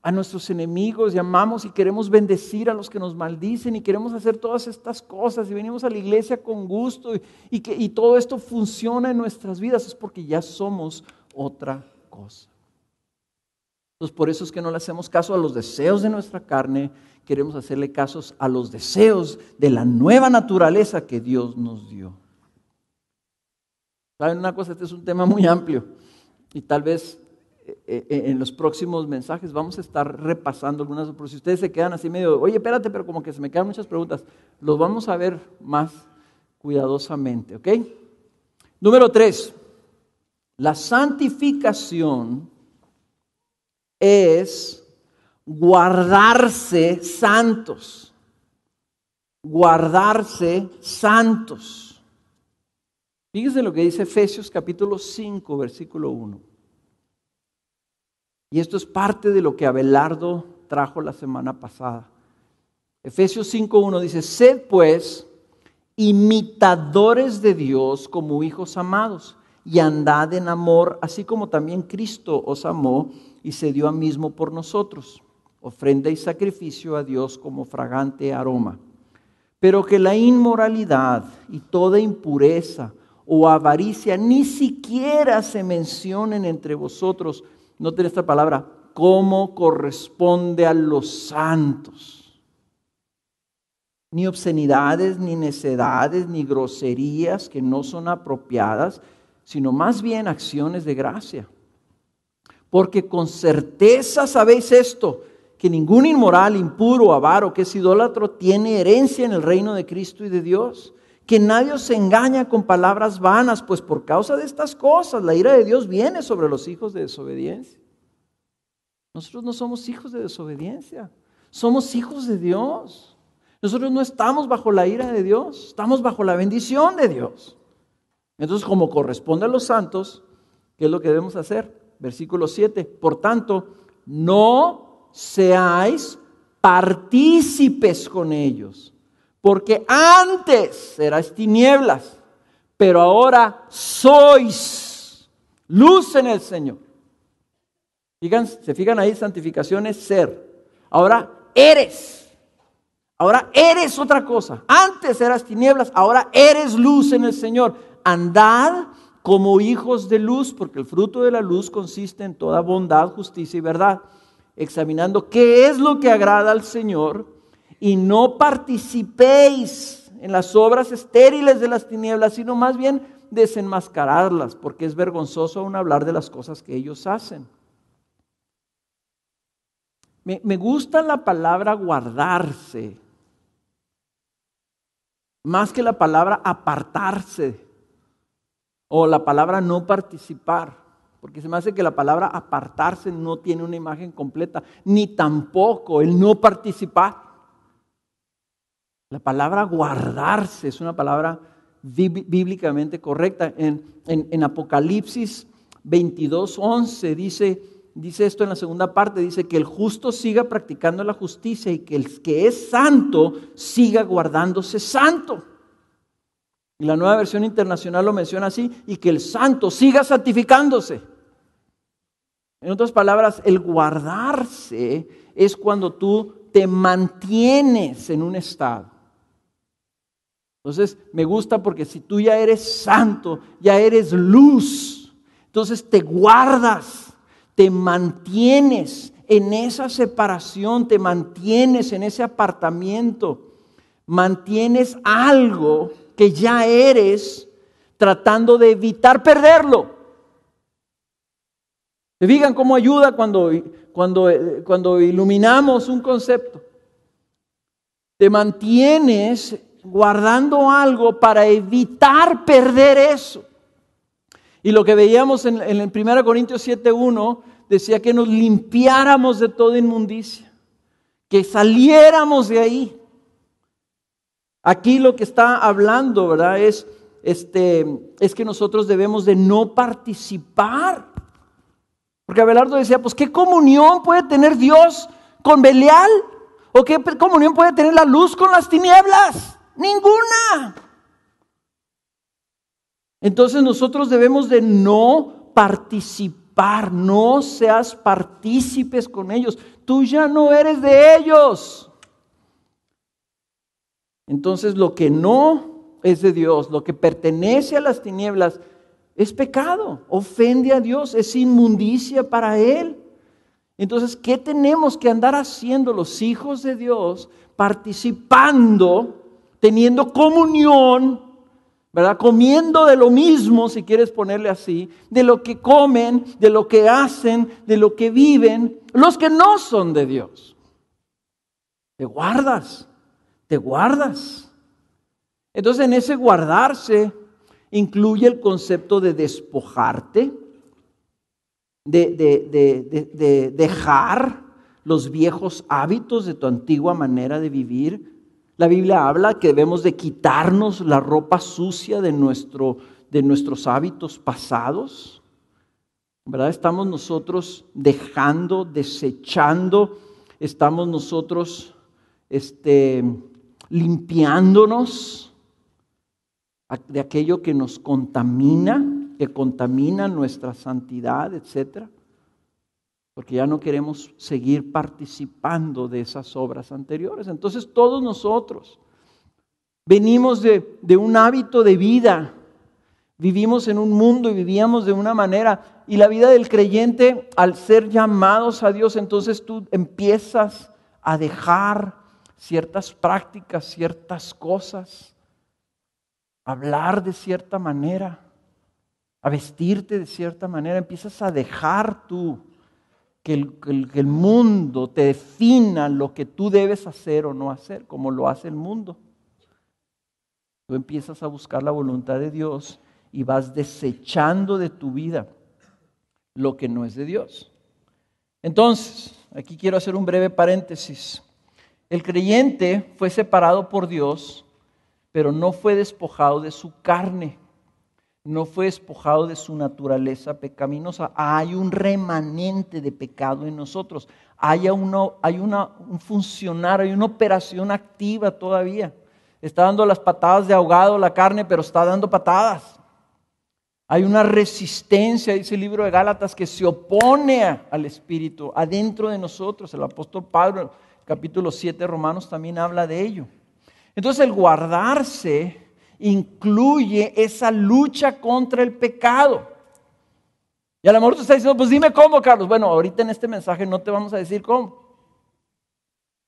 a nuestros enemigos y amamos y queremos bendecir a los que nos maldicen y queremos hacer todas estas cosas y venimos a la iglesia con gusto y todo esto funciona en nuestras vidas. Es porque ya somos otra cosa. Entonces por eso es que no le hacemos caso a los deseos de nuestra carne, queremos hacerle caso a los deseos de la nueva naturaleza que Dios nos dio. ¿Saben una cosa? Este es un tema muy amplio y tal vez en los próximos mensajes vamos a estar repasando algunas, pero si ustedes se quedan así medio, oye, espérate, pero como que se me quedan muchas preguntas, los vamos a ver más cuidadosamente, ¿ok? Número 3, la santificación es guardarse santos. Guardarse santos. Fíjense lo que dice Efesios capítulo 5, versículo 1. Y esto es parte de lo que Abelardo trajo la semana pasada. Efesios 5:1 dice, sed pues imitadores de Dios como hijos amados y andad en amor, así como también Cristo os amó y se dio a mismo por nosotros, ofrenda y sacrificio a Dios como fragante aroma. Pero que la inmoralidad y toda impureza o avaricia ni siquiera se mencionen entre vosotros. Noten esta palabra, como corresponde a los santos. Ni obscenidades, ni necedades, ni groserías que no son apropiadas, sino más bien acciones de gracia. Porque con certeza sabéis esto, que ningún inmoral, impuro, avaro, que es idólatra, tiene herencia en el reino de Cristo y de Dios. Que nadie os engaña con palabras vanas, pues por causa de estas cosas la ira de Dios viene sobre los hijos de desobediencia. Nosotros no somos hijos de desobediencia, somos hijos de Dios. Nosotros no estamos bajo la ira de Dios, estamos bajo la bendición de Dios. Entonces, como corresponde a los santos, ¿qué es lo que debemos hacer? Versículo 7, por tanto, no seáis partícipes con ellos. Porque antes erais tinieblas, pero ahora sois luz en el Señor. ¿Se fijan ahí? Santificación es ser. Ahora eres. Ahora eres otra cosa. Antes eras tinieblas, ahora eres luz en el Señor. Andad como hijos de luz, porque el fruto de la luz consiste en toda bondad, justicia y verdad. Examinando qué es lo que agrada al Señor. Y no participéis en las obras estériles de las tinieblas, sino más bien desenmascararlas, porque es vergonzoso aún hablar de las cosas que ellos hacen. Me gusta la palabra guardarse, más que la palabra apartarse, o la palabra no participar, porque se me hace que la palabra apartarse no tiene una imagen completa, ni tampoco el no participar. La palabra guardarse es una palabra bíblicamente correcta. En Apocalipsis 22:11 dice esto en la segunda parte, dice que el justo siga practicando la justicia y que el que es santo siga guardándose santo. Y la Nueva Versión Internacional lo menciona así, y que el santo siga santificándose. En otras palabras, el guardarse es cuando tú te mantienes en un estado. Entonces, me gusta porque si tú ya eres santo, ya eres luz, entonces te guardas, te mantienes en esa separación, te mantienes en ese apartamiento, mantienes algo que ya eres tratando de evitar perderlo. ¿Se fijan cómo ayuda cuando iluminamos un concepto? Te mantienes guardando algo para evitar perder eso. Y lo que veíamos en 1 Corintios 7:1 decía que nos limpiáramos de toda inmundicia, que saliéramos de ahí. Aquí lo que está hablando, ¿verdad? Es que nosotros debemos de no participar. Porque Abelardo decía, pues ¿qué comunión puede tener Dios con Belial? ¿O qué comunión puede tener la luz con las tinieblas? Ninguna. Entonces nosotros debemos de no participar, no seas partícipes con ellos. Tú ya no eres de ellos. Entonces lo que no es de Dios, lo que pertenece a las tinieblas, es pecado, ofende a Dios, es inmundicia para Él. Entonces, ¿qué tenemos que andar haciendo los hijos de Dios? Participando, teniendo comunión, ¿verdad? Comiendo de lo mismo, si quieres ponerle así, de lo que comen, de lo que hacen, de lo que viven, los que no son de Dios. Te guardas. Entonces, en ese guardarse incluye el concepto de despojarte, de dejar los viejos hábitos de tu antigua manera de vivir. La Biblia habla que debemos de quitarnos la ropa sucia de nuestros hábitos pasados, ¿verdad? Estamos nosotros dejando, desechando, estamos nosotros limpiándonos de aquello que nos contamina, que contamina nuestra santidad, etc. Porque ya no queremos seguir participando de esas obras anteriores. Entonces todos nosotros venimos de un hábito de vida, vivimos en un mundo y vivíamos de una manera. Y la vida del creyente, al ser llamados a Dios, entonces tú empiezas a dejar ciertas prácticas, ciertas cosas, hablar de cierta manera, a vestirte de cierta manera. Empiezas a dejar tú que el mundo te defina lo que tú debes hacer o no hacer, como lo hace el mundo. Tú empiezas a buscar la voluntad de Dios y vas desechando de tu vida lo que no es de Dios. Entonces, aquí quiero hacer un breve paréntesis. El creyente fue separado por Dios, pero no fue despojado de su carne. No fue despojado de su naturaleza pecaminosa. Hay un remanente de pecado en nosotros. Hay un funcionar, hay una operación activa todavía. Está dando las patadas de ahogado la carne, pero está dando patadas. Hay una resistencia, dice el libro de Gálatas, que se opone al Espíritu adentro de nosotros. El apóstol Pablo, capítulo 7, Romanos, también habla de ello. Entonces el guardarse incluye esa lucha contra el pecado. Y a lo mejor tú estás diciendo, pues dime cómo, Carlos. Bueno, ahorita en este mensaje no te vamos a decir cómo.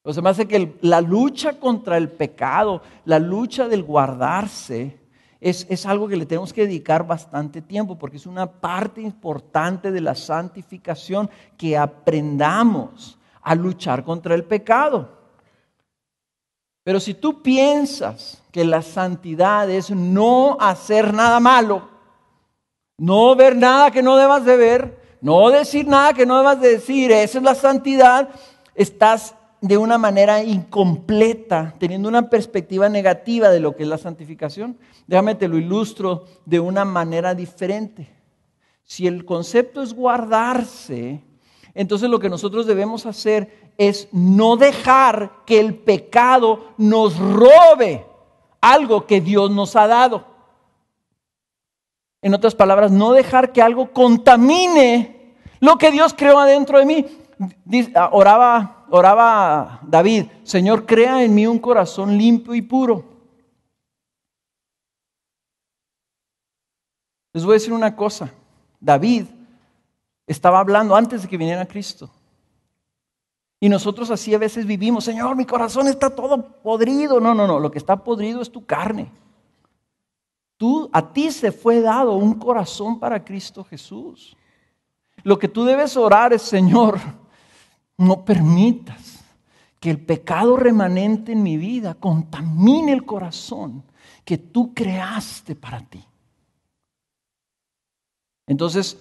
Pero se me hace que la lucha contra el pecado, la lucha del guardarse, es algo que le tenemos que dedicar bastante tiempo, porque es una parte importante de la santificación, que aprendamos a luchar contra el pecado. Pero si tú piensas que la santidad es no hacer nada malo, no ver nada que no debas de ver, no decir nada que no debas de decir, esa es la santidad, estás de una manera incompleta, teniendo una perspectiva negativa de lo que es la santificación. Déjame te lo ilustro de una manera diferente. Si el concepto es guardarse, entonces lo que nosotros debemos hacer es no dejar que el pecado nos robe algo que Dios nos ha dado. En otras palabras, no dejar que algo contamine lo que Dios creó adentro de mí. Oraba David: Señor, crea en mí un corazón limpio y puro. Les voy a decir una cosa. David estaba hablando antes de que viniera Cristo. Y nosotros así a veces vivimos: Señor, mi corazón está todo podrido. No, lo que está podrido es tu carne. A ti se fue dado un corazón para Cristo Jesús. Lo que tú debes orar es: Señor, no permitas que el pecado remanente en mi vida contamine el corazón que tú creaste para ti. Entonces,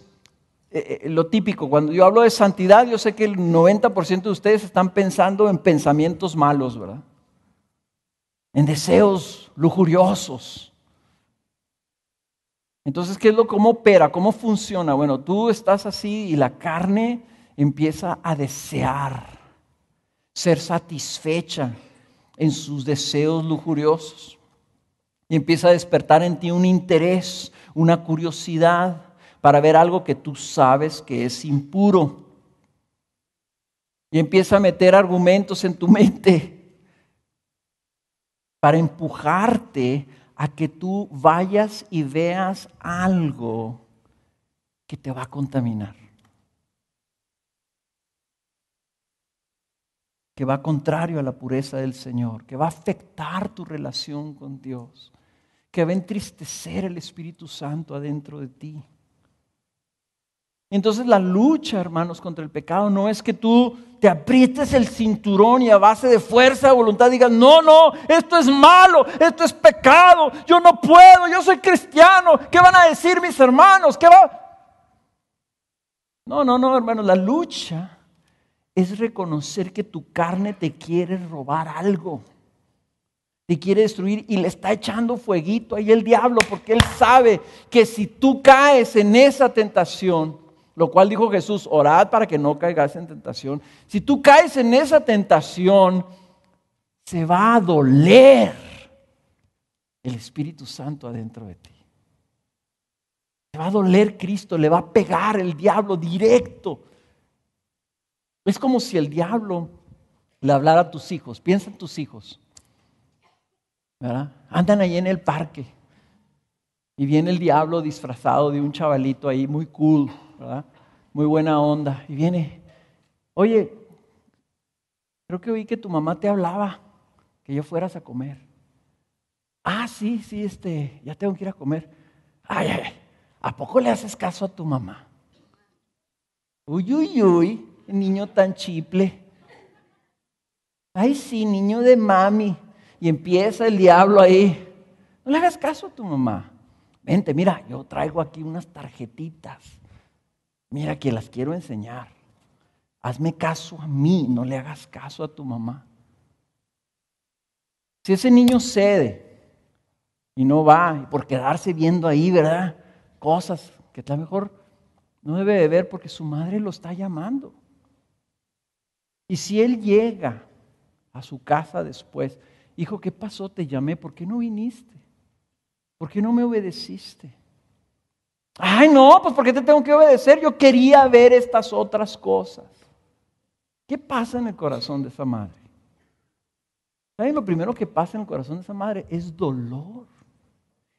lo típico, cuando yo hablo de santidad, yo sé que el 90% de ustedes están pensando en pensamientos malos, ¿verdad? En deseos lujuriosos. Entonces, ¿cómo opera? ¿Cómo funciona? Bueno, tú estás así y la carne empieza a desear ser satisfecha en sus deseos lujuriosos. Y empieza a despertar en ti un interés, una curiosidad para ver algo que tú sabes que es impuro. Y empieza a meter argumentos en tu mente para empujarte a que tú vayas y veas algo que te va a contaminar, que va contrario a la pureza del Señor, que va a afectar tu relación con Dios, que va a entristecer el Espíritu Santo adentro de ti. Entonces la lucha, hermanos, contra el pecado no es que tú te aprietes el cinturón y a base de fuerza de voluntad digas: no, esto es malo, esto es pecado, yo no puedo, yo soy cristiano, ¿qué van a decir mis hermanos? No, hermanos, la lucha es reconocer que tu carne te quiere robar algo, te quiere destruir y le está echando fueguito ahí el diablo, porque él sabe que si tú caes en esa tentación, lo cual dijo Jesús: orad para que no caigas en tentación. Si tú caes en esa tentación, se va a doler el Espíritu Santo adentro de ti. Se va a doler Cristo, le va a pegar el diablo directo. Es como si el diablo le hablara a tus hijos. Piensa en tus hijos, ¿verdad? Andan ahí en el parque y viene el diablo disfrazado de un chavalito ahí muy cool, ¿verdad? Muy buena onda. Y viene: oye, creo que oí que tu mamá te hablaba que yo fueras a comer. Ah, sí, ya tengo que ir a comer. Ay, ¿a poco le haces caso a tu mamá? Uy, niño tan chiple. Ay, sí, niño de mami. Y empieza el diablo ahí: no le hagas caso a tu mamá. Vente, mira, yo traigo aquí unas tarjetitas. Mira que las quiero enseñar. Hazme caso a mí, no le hagas caso a tu mamá. Si ese niño cede y no va, y por quedarse viendo ahí, ¿verdad?, cosas que a lo mejor no debe de ver porque su madre lo está llamando. Y si él llega a su casa después: hijo, ¿qué pasó? Te llamé, ¿por qué no viniste? ¿Por qué no me obedeciste? Ay, no, pues ¿por qué te tengo que obedecer? Yo quería ver estas otras cosas. ¿Qué pasa en el corazón de esa madre? ¿Saben? Lo primero que pasa en el corazón de esa madre es dolor.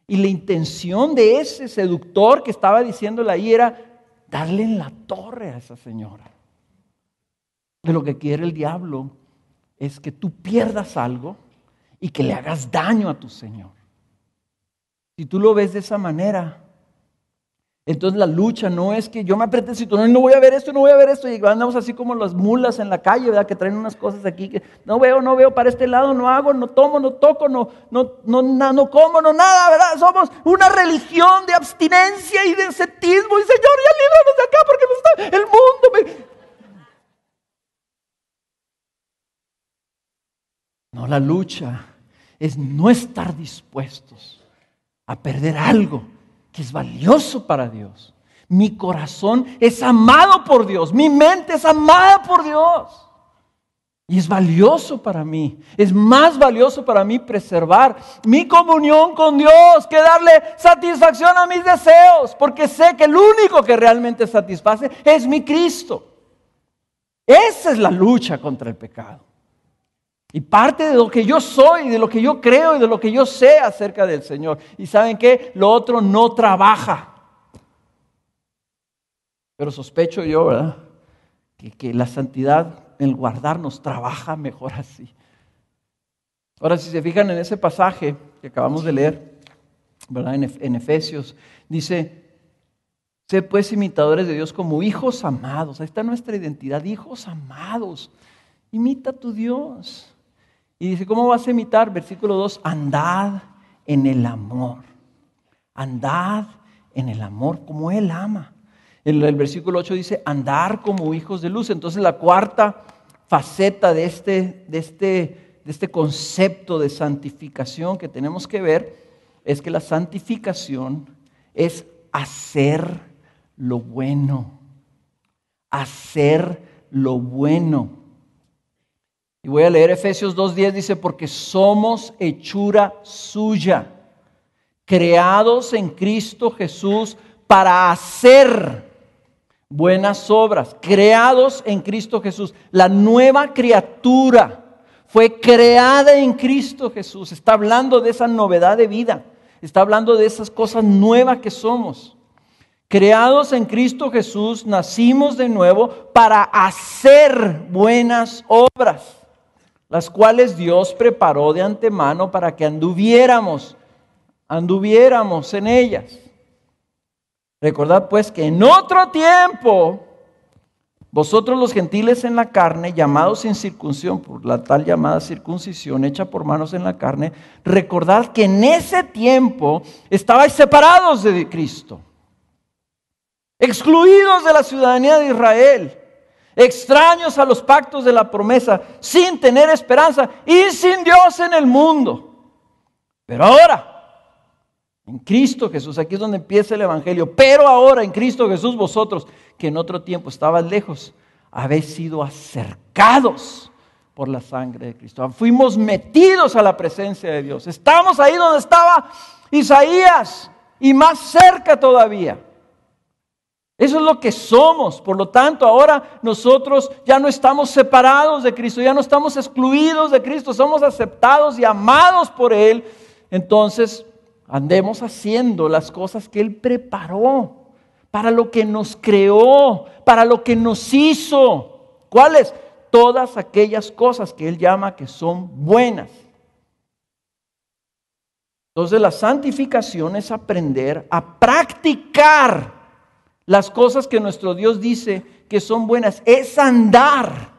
Y la intención de ese seductor que estaba diciéndole ahí era darle en la torre a esa señora. De lo que quiere el diablo es que tú pierdas algo y que le hagas daño a tu Señor. Si tú lo ves de esa manera, entonces la lucha no es que yo me apriete el cinturón y no voy a ver esto, y andamos así como las mulas en la calle, ¿verdad?, que traen unas cosas aquí que no veo para este lado, no hago, no tomo, no toco, no como, no nada, ¿verdad? Somos una religión de abstinencia y de ascetismo, y Señor, ya líbranos de acá porque el mundo No, la lucha es no estar dispuestos a perder algo que es valioso para Dios. Mi corazón es amado por Dios, mi mente es amada por Dios. Y es valioso para mí, es más valioso para mí preservar mi comunión con Dios que darle satisfacción a mis deseos, porque sé que el único que realmente satisface es mi Cristo. Esa es la lucha contra el pecado. Y parte de lo que yo soy, de lo que yo creo y de lo que yo sé acerca del Señor. Y ¿saben qué? Lo otro no trabaja. Pero sospecho yo, ¿verdad? Que la santidad, el guardarnos, trabaja mejor así. Ahora, si se fijan en ese pasaje que acabamos de leer, ¿verdad? En Efesios, dice: sé pues imitadores de Dios como hijos amados. Ahí está nuestra identidad, hijos amados. Imita a tu Dios. Y dice, ¿cómo vas a imitar? Versículo 2, andad en el amor. Andad en el amor como Él ama. El versículo 8 dice, andar como hijos de luz. Entonces la cuarta faceta de este concepto de santificación que tenemos que ver es que la santificación es hacer lo bueno. Hacer lo bueno. Y voy a leer Efesios 2:10, dice, porque somos hechura suya, creados en Cristo Jesús para hacer buenas obras, creados en Cristo Jesús. La nueva criatura fue creada en Cristo Jesús. Está hablando de esa novedad de vida, está hablando de esas cosas nuevas que somos. Creados en Cristo Jesús, nacimos de nuevo para hacer buenas obras, las cuales Dios preparó de antemano para que anduviéramos en ellas. Recordad pues que en otro tiempo, vosotros los gentiles en la carne, llamados sin circuncisión por la tal llamada circuncisión hecha por manos en la carne, recordad que en ese tiempo estabais separados de Cristo, excluidos de la ciudadanía de Israel, extraños a los pactos de la promesa, sin tener esperanza y sin Dios en el mundo. Pero ahora, en Cristo Jesús, aquí es donde empieza el Evangelio, pero ahora en Cristo Jesús vosotros, que en otro tiempo estabas lejos, habéis sido acercados por la sangre de Cristo. Fuimos metidos a la presencia de Dios. Estamos ahí donde estaba Isaías y más cerca todavía. Eso es lo que somos. Por lo tanto, ahora nosotros ya no estamos separados de Cristo, ya no estamos excluidos de Cristo, somos aceptados y amados por Él. Entonces, andemos haciendo las cosas que Él preparó, para lo que nos creó, para lo que nos hizo. ¿Cuáles? Todas aquellas cosas que Él llama que son buenas. Entonces, la santificación es aprender a practicar las cosas que nuestro Dios dice que son buenas. Es andar,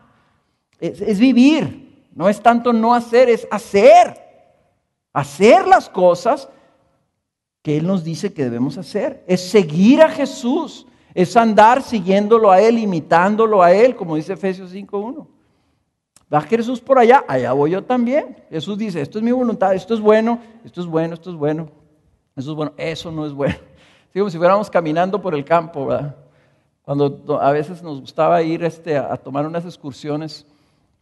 es vivir. No es tanto no hacer, es hacer. Hacer las cosas que Él nos dice que debemos hacer. Es seguir a Jesús. Es andar siguiéndolo a Él, imitándolo a Él, como dice Efesios 5:1. Va Jesús por allá, allá voy yo también. Jesús dice, esto es mi voluntad, esto es bueno, esto es bueno, esto es bueno, eso es bueno, eso no es bueno. Es como si fuéramos caminando por el campo, ¿verdad? Cuando a veces nos gustaba ir a tomar unas excursiones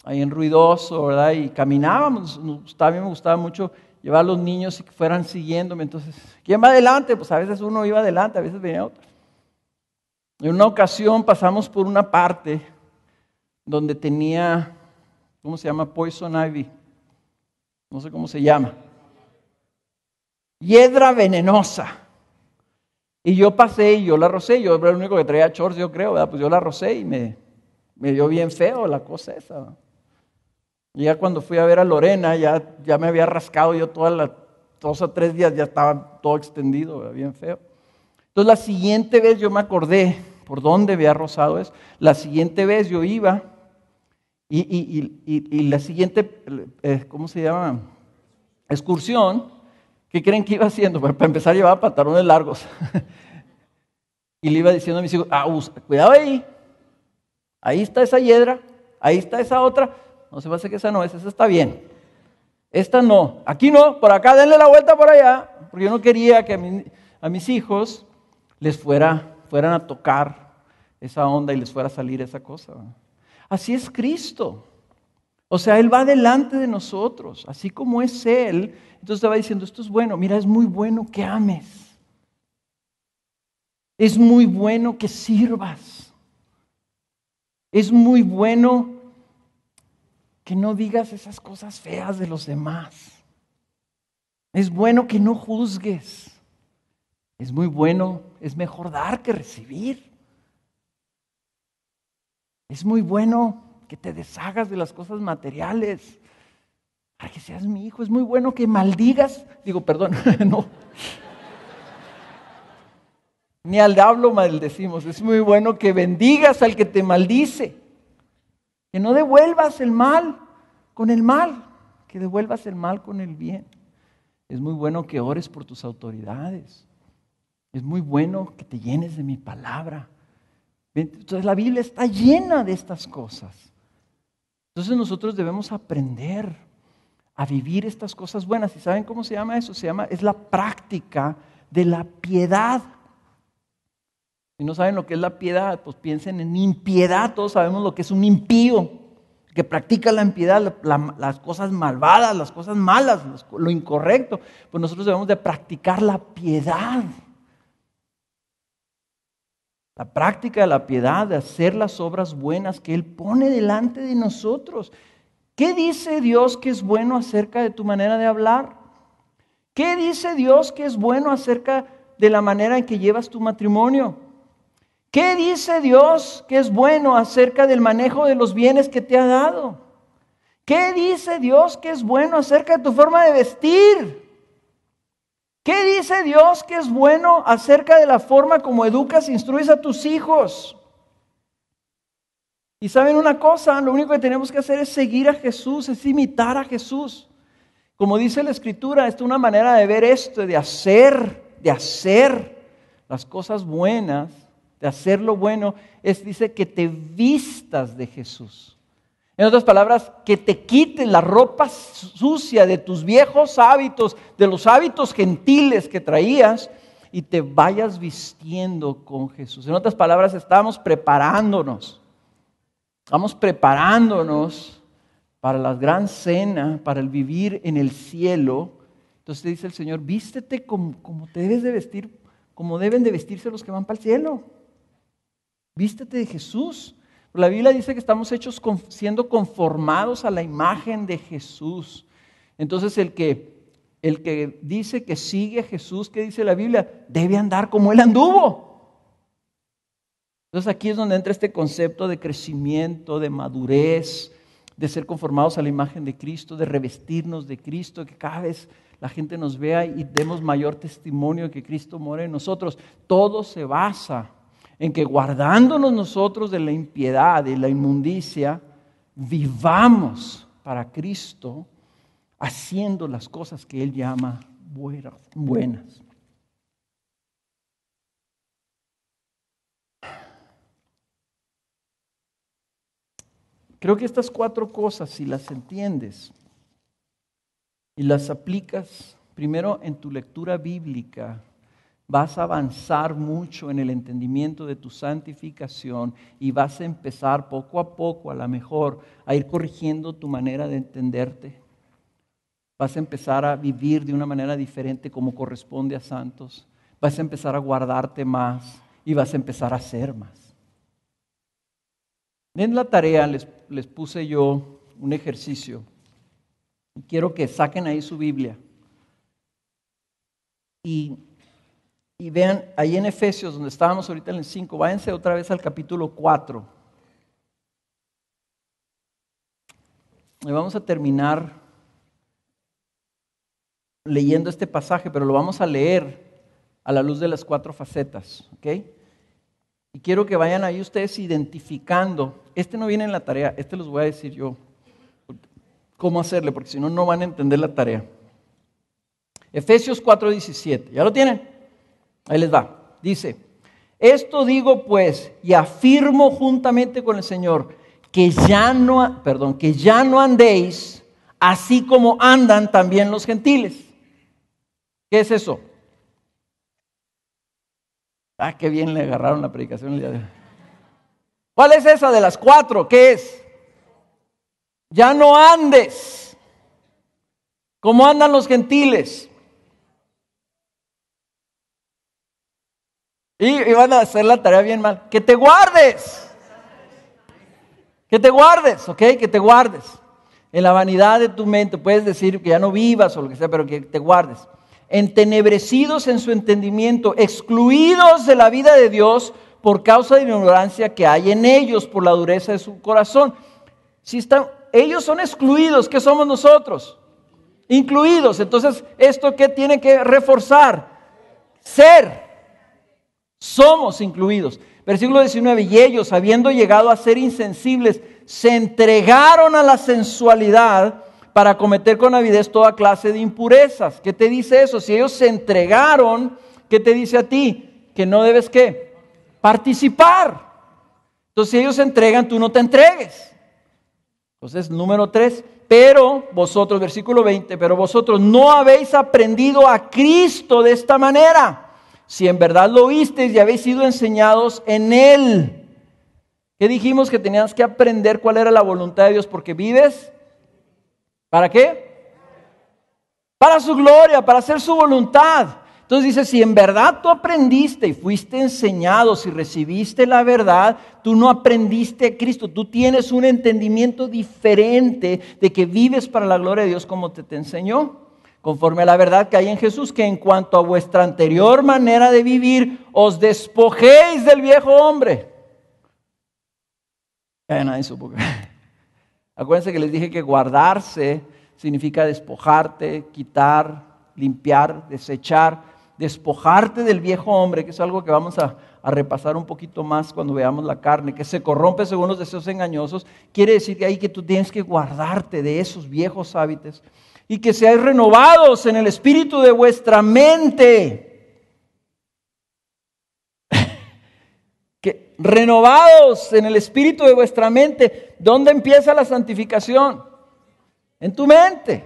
ahí en Ruidoso, ¿verdad? Y caminábamos, a mí me gustaba mucho llevar a los niños y que fueran siguiéndome. Entonces, ¿quién va adelante? Pues a veces uno iba adelante, a veces venía otro. En una ocasión pasamos por una parte donde tenía, ¿cómo se llama? Poison ivy. No sé cómo se llama. Hiedra venenosa. Y yo pasé y yo la rocé. Yo era el único que traía shorts, yo creo, ¿verdad? Pues yo la rocé y me dio bien feo la cosa esa, ¿verdad? Y ya cuando fui a ver a Lorena, ya me había rascado yo 2 o 3 días, ya estaba todo extendido, ¿verdad? Bien feo. Entonces la siguiente vez yo me acordé por dónde había rozado eso. La siguiente vez yo iba y la siguiente, ¿cómo se llama? Excursión. ¿Qué creen que iba haciendo? Para empezar llevaba pantalones largos. Y le iba diciendo a mis hijos, cuidado ahí está esa hiedra, ahí está esa otra. No se me hace que esa no es, esa está bien. esta no, aquí no, por acá denle la vuelta por allá, porque yo no quería que a mis hijos les fueran a tocar esa onda y les fuera a salir esa cosa. Así es Cristo. O sea, Él va delante de nosotros, así como es Él. Entonces te va diciendo, esto es bueno, mira, es muy bueno que ames. Es muy bueno que sirvas. Es muy bueno que no digas esas cosas feas de los demás. Es bueno que no juzgues. Es muy bueno, es mejor dar que recibir. Es muy bueno que te deshagas de las cosas materiales para que seas mi hijo. Es muy bueno que maldigas. No. Ni al diablo maldecimos. Es muy bueno que bendigas al que te maldice. Que no devuelvas el mal con el mal. Que devuelvas el mal con el bien. Es muy bueno que ores por tus autoridades. Es muy bueno que te llenes de mi palabra. Entonces la Biblia está llena de estas cosas. Entonces nosotros debemos aprender a vivir estas cosas buenas. ¿Y saben cómo se llama eso? Es la práctica de la piedad. Si no saben lo que es la piedad, pues piensen en impiedad. Todos sabemos lo que es un impío, que practica la impiedad, las cosas malvadas, las cosas malas, lo incorrecto. Pues nosotros debemos de practicar la piedad. La práctica de la piedad, de hacer las obras buenas que Él pone delante de nosotros. ¿Qué dice Dios que es bueno acerca de tu manera de hablar? ¿Qué dice Dios que es bueno acerca de la manera en que llevas tu matrimonio? ¿Qué dice Dios que es bueno acerca del manejo de los bienes que te ha dado? ¿Qué dice Dios que es bueno acerca de tu forma de vestir? ¿Qué dice Dios que es bueno acerca de la forma como educas e instruyes a tus hijos? Y saben una cosa, lo único que tenemos que hacer es seguir a Jesús, es imitar a Jesús. Como dice la Escritura, esta es una manera de ver esto, de hacer las cosas buenas, de hacer lo bueno, dice que te vistas de Jesús. En otras palabras, que te quiten la ropa sucia de tus viejos hábitos, de los hábitos gentiles que traías y te vayas vistiendo con Jesús. En otras palabras, estamos preparándonos para la gran cena, para el vivir en el cielo. Entonces dice el Señor, vístete como te debes de vestir, como deben de vestirse los que van para el cielo. Vístete de Jesús. La Biblia dice que estamos hechos siendo conformados a la imagen de Jesús. Entonces el que dice que sigue a Jesús, ¿qué dice la Biblia? Debe andar como Él anduvo. Entonces aquí es donde entra este concepto de crecimiento, de madurez, de ser conformados a la imagen de Cristo, de revestirnos de Cristo, que cada vez la gente nos vea y demos mayor testimonio de que Cristo mora en nosotros. Todo se basa en que guardándonos nosotros de la impiedad y la inmundicia, vivamos para Cristo, haciendo las cosas que Él llama buenas. Creo que estas 4 cosas, si las entiendes y las aplicas primero en tu lectura bíblica, vas a avanzar mucho en el entendimiento de tu santificación y vas a empezar poco a poco, a lo mejor, a ir corrigiendo tu manera de entenderte. Vas a empezar a vivir de una manera diferente como corresponde a santos. Vas a empezar a guardarte más y vas a empezar a hacer más. En la tarea les puse yo un ejercicio. Quiero que saquen ahí su Biblia. Y vean, ahí en Efesios, donde estábamos ahorita en el 5, váyanse otra vez al capítulo 4. Y vamos a terminar leyendo este pasaje, pero lo vamos a leer a la luz de las 4 facetas, ¿ok? Y quiero que vayan ahí ustedes identificando. Este no viene en la tarea, este los voy a decir yo cómo hacerle, porque si no, no van a entender la tarea. Efesios 4:17, ¿ya lo tienen? Ahí les va. Dice, esto digo pues y afirmo juntamente con el Señor que ya no andéis así como andan también los gentiles. ¿Qué es eso? Ah, qué bien le agarraron la predicación el día de hoy. ¿Cuál es esa de las 4? ¿Qué es? Ya no andes como andan los gentiles. Y van a hacer la tarea bien mal. Que te guardes. Que te guardes, ¿ok? Que te guardes. En la vanidad de tu mente puedes decir que ya no vivas o lo que sea, pero que te guardes. Entenebrecidos en su entendimiento, excluidos de la vida de Dios por causa de la ignorancia que hay en ellos, por la dureza de su corazón. Si están, ellos son excluidos, ¿qué somos nosotros? Incluidos. Entonces, ¿esto qué tiene que reforzar? Ser. Somos incluidos. Versículo 19, y ellos, habiendo llegado a ser insensibles, se entregaron a la sensualidad para cometer con avidez toda clase de impurezas. ¿Qué te dice eso? Si ellos se entregaron, ¿qué te dice a ti? Que no debes, ¿qué? Participar. Entonces, si ellos se entregan, tú no te entregues. Entonces, número 3, pero vosotros, versículo 20, pero vosotros no habéis aprendido a Cristo de esta manera. Si en verdad lo oísteis y habéis sido enseñados en Él. ¿Qué dijimos? Que tenías que aprender cuál era la voluntad de Dios, porque vives. ¿Para qué? Para su gloria, para hacer su voluntad. Entonces dice, si en verdad tú aprendiste y fuiste enseñado, si recibiste la verdad, tú no aprendiste a Cristo. Tú tienes un entendimiento diferente de que vives para la gloria de Dios como te enseñó. Conforme a la verdad que hay en Jesús, que en cuanto a vuestra anterior manera de vivir, os despojéis del viejo hombre. Nadie supo. Acuérdense que les dije que guardarse significa despojarte, quitar, limpiar, desechar, despojarte del viejo hombre, que es algo que vamos a repasar un poquito más cuando veamos la carne, que se corrompe según los deseos engañosos. Quiere decir que ahí que tú tienes que guardarte de esos viejos hábitos y que seáis renovados en el espíritu de vuestra mente. Que renovados en el espíritu de vuestra mente. ¿Dónde empieza la santificación? En tu mente.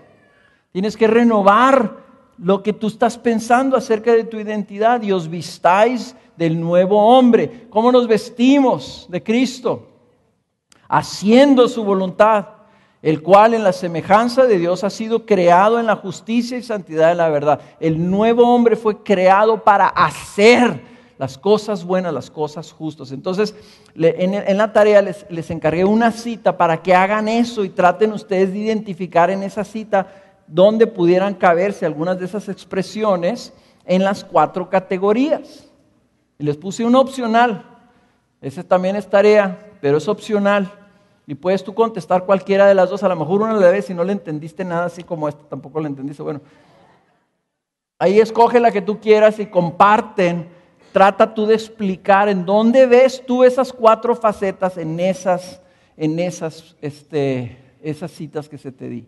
Tienes que renovar lo que tú estás pensando acerca de tu identidad y os vistáis del nuevo hombre. ¿Cómo nos vestimos de Cristo? Haciendo su voluntad, el cual en la semejanza de Dios ha sido creado en la justicia y santidad de la verdad. El nuevo hombre fue creado para hacer las cosas buenas, las cosas justas. Entonces, en la tarea les encargué una cita para que hagan eso y traten ustedes de identificar en esa cita dónde pudieran caberse algunas de esas expresiones en las 4 categorías. Y les puse una opcional. Esa también es tarea, pero es opcional. Y puedes tú contestar cualquiera de las dos. A lo mejor una la ves y no le entendiste nada, así como esta tampoco le entendiste. Bueno, ahí escoge la que tú quieras y comparten. Trata tú de explicar en dónde ves tú esas 4 facetas en esas citas que se te di.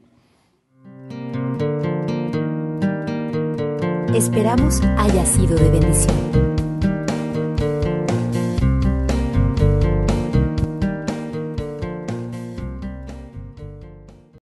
Esperamos haya sido de bendición.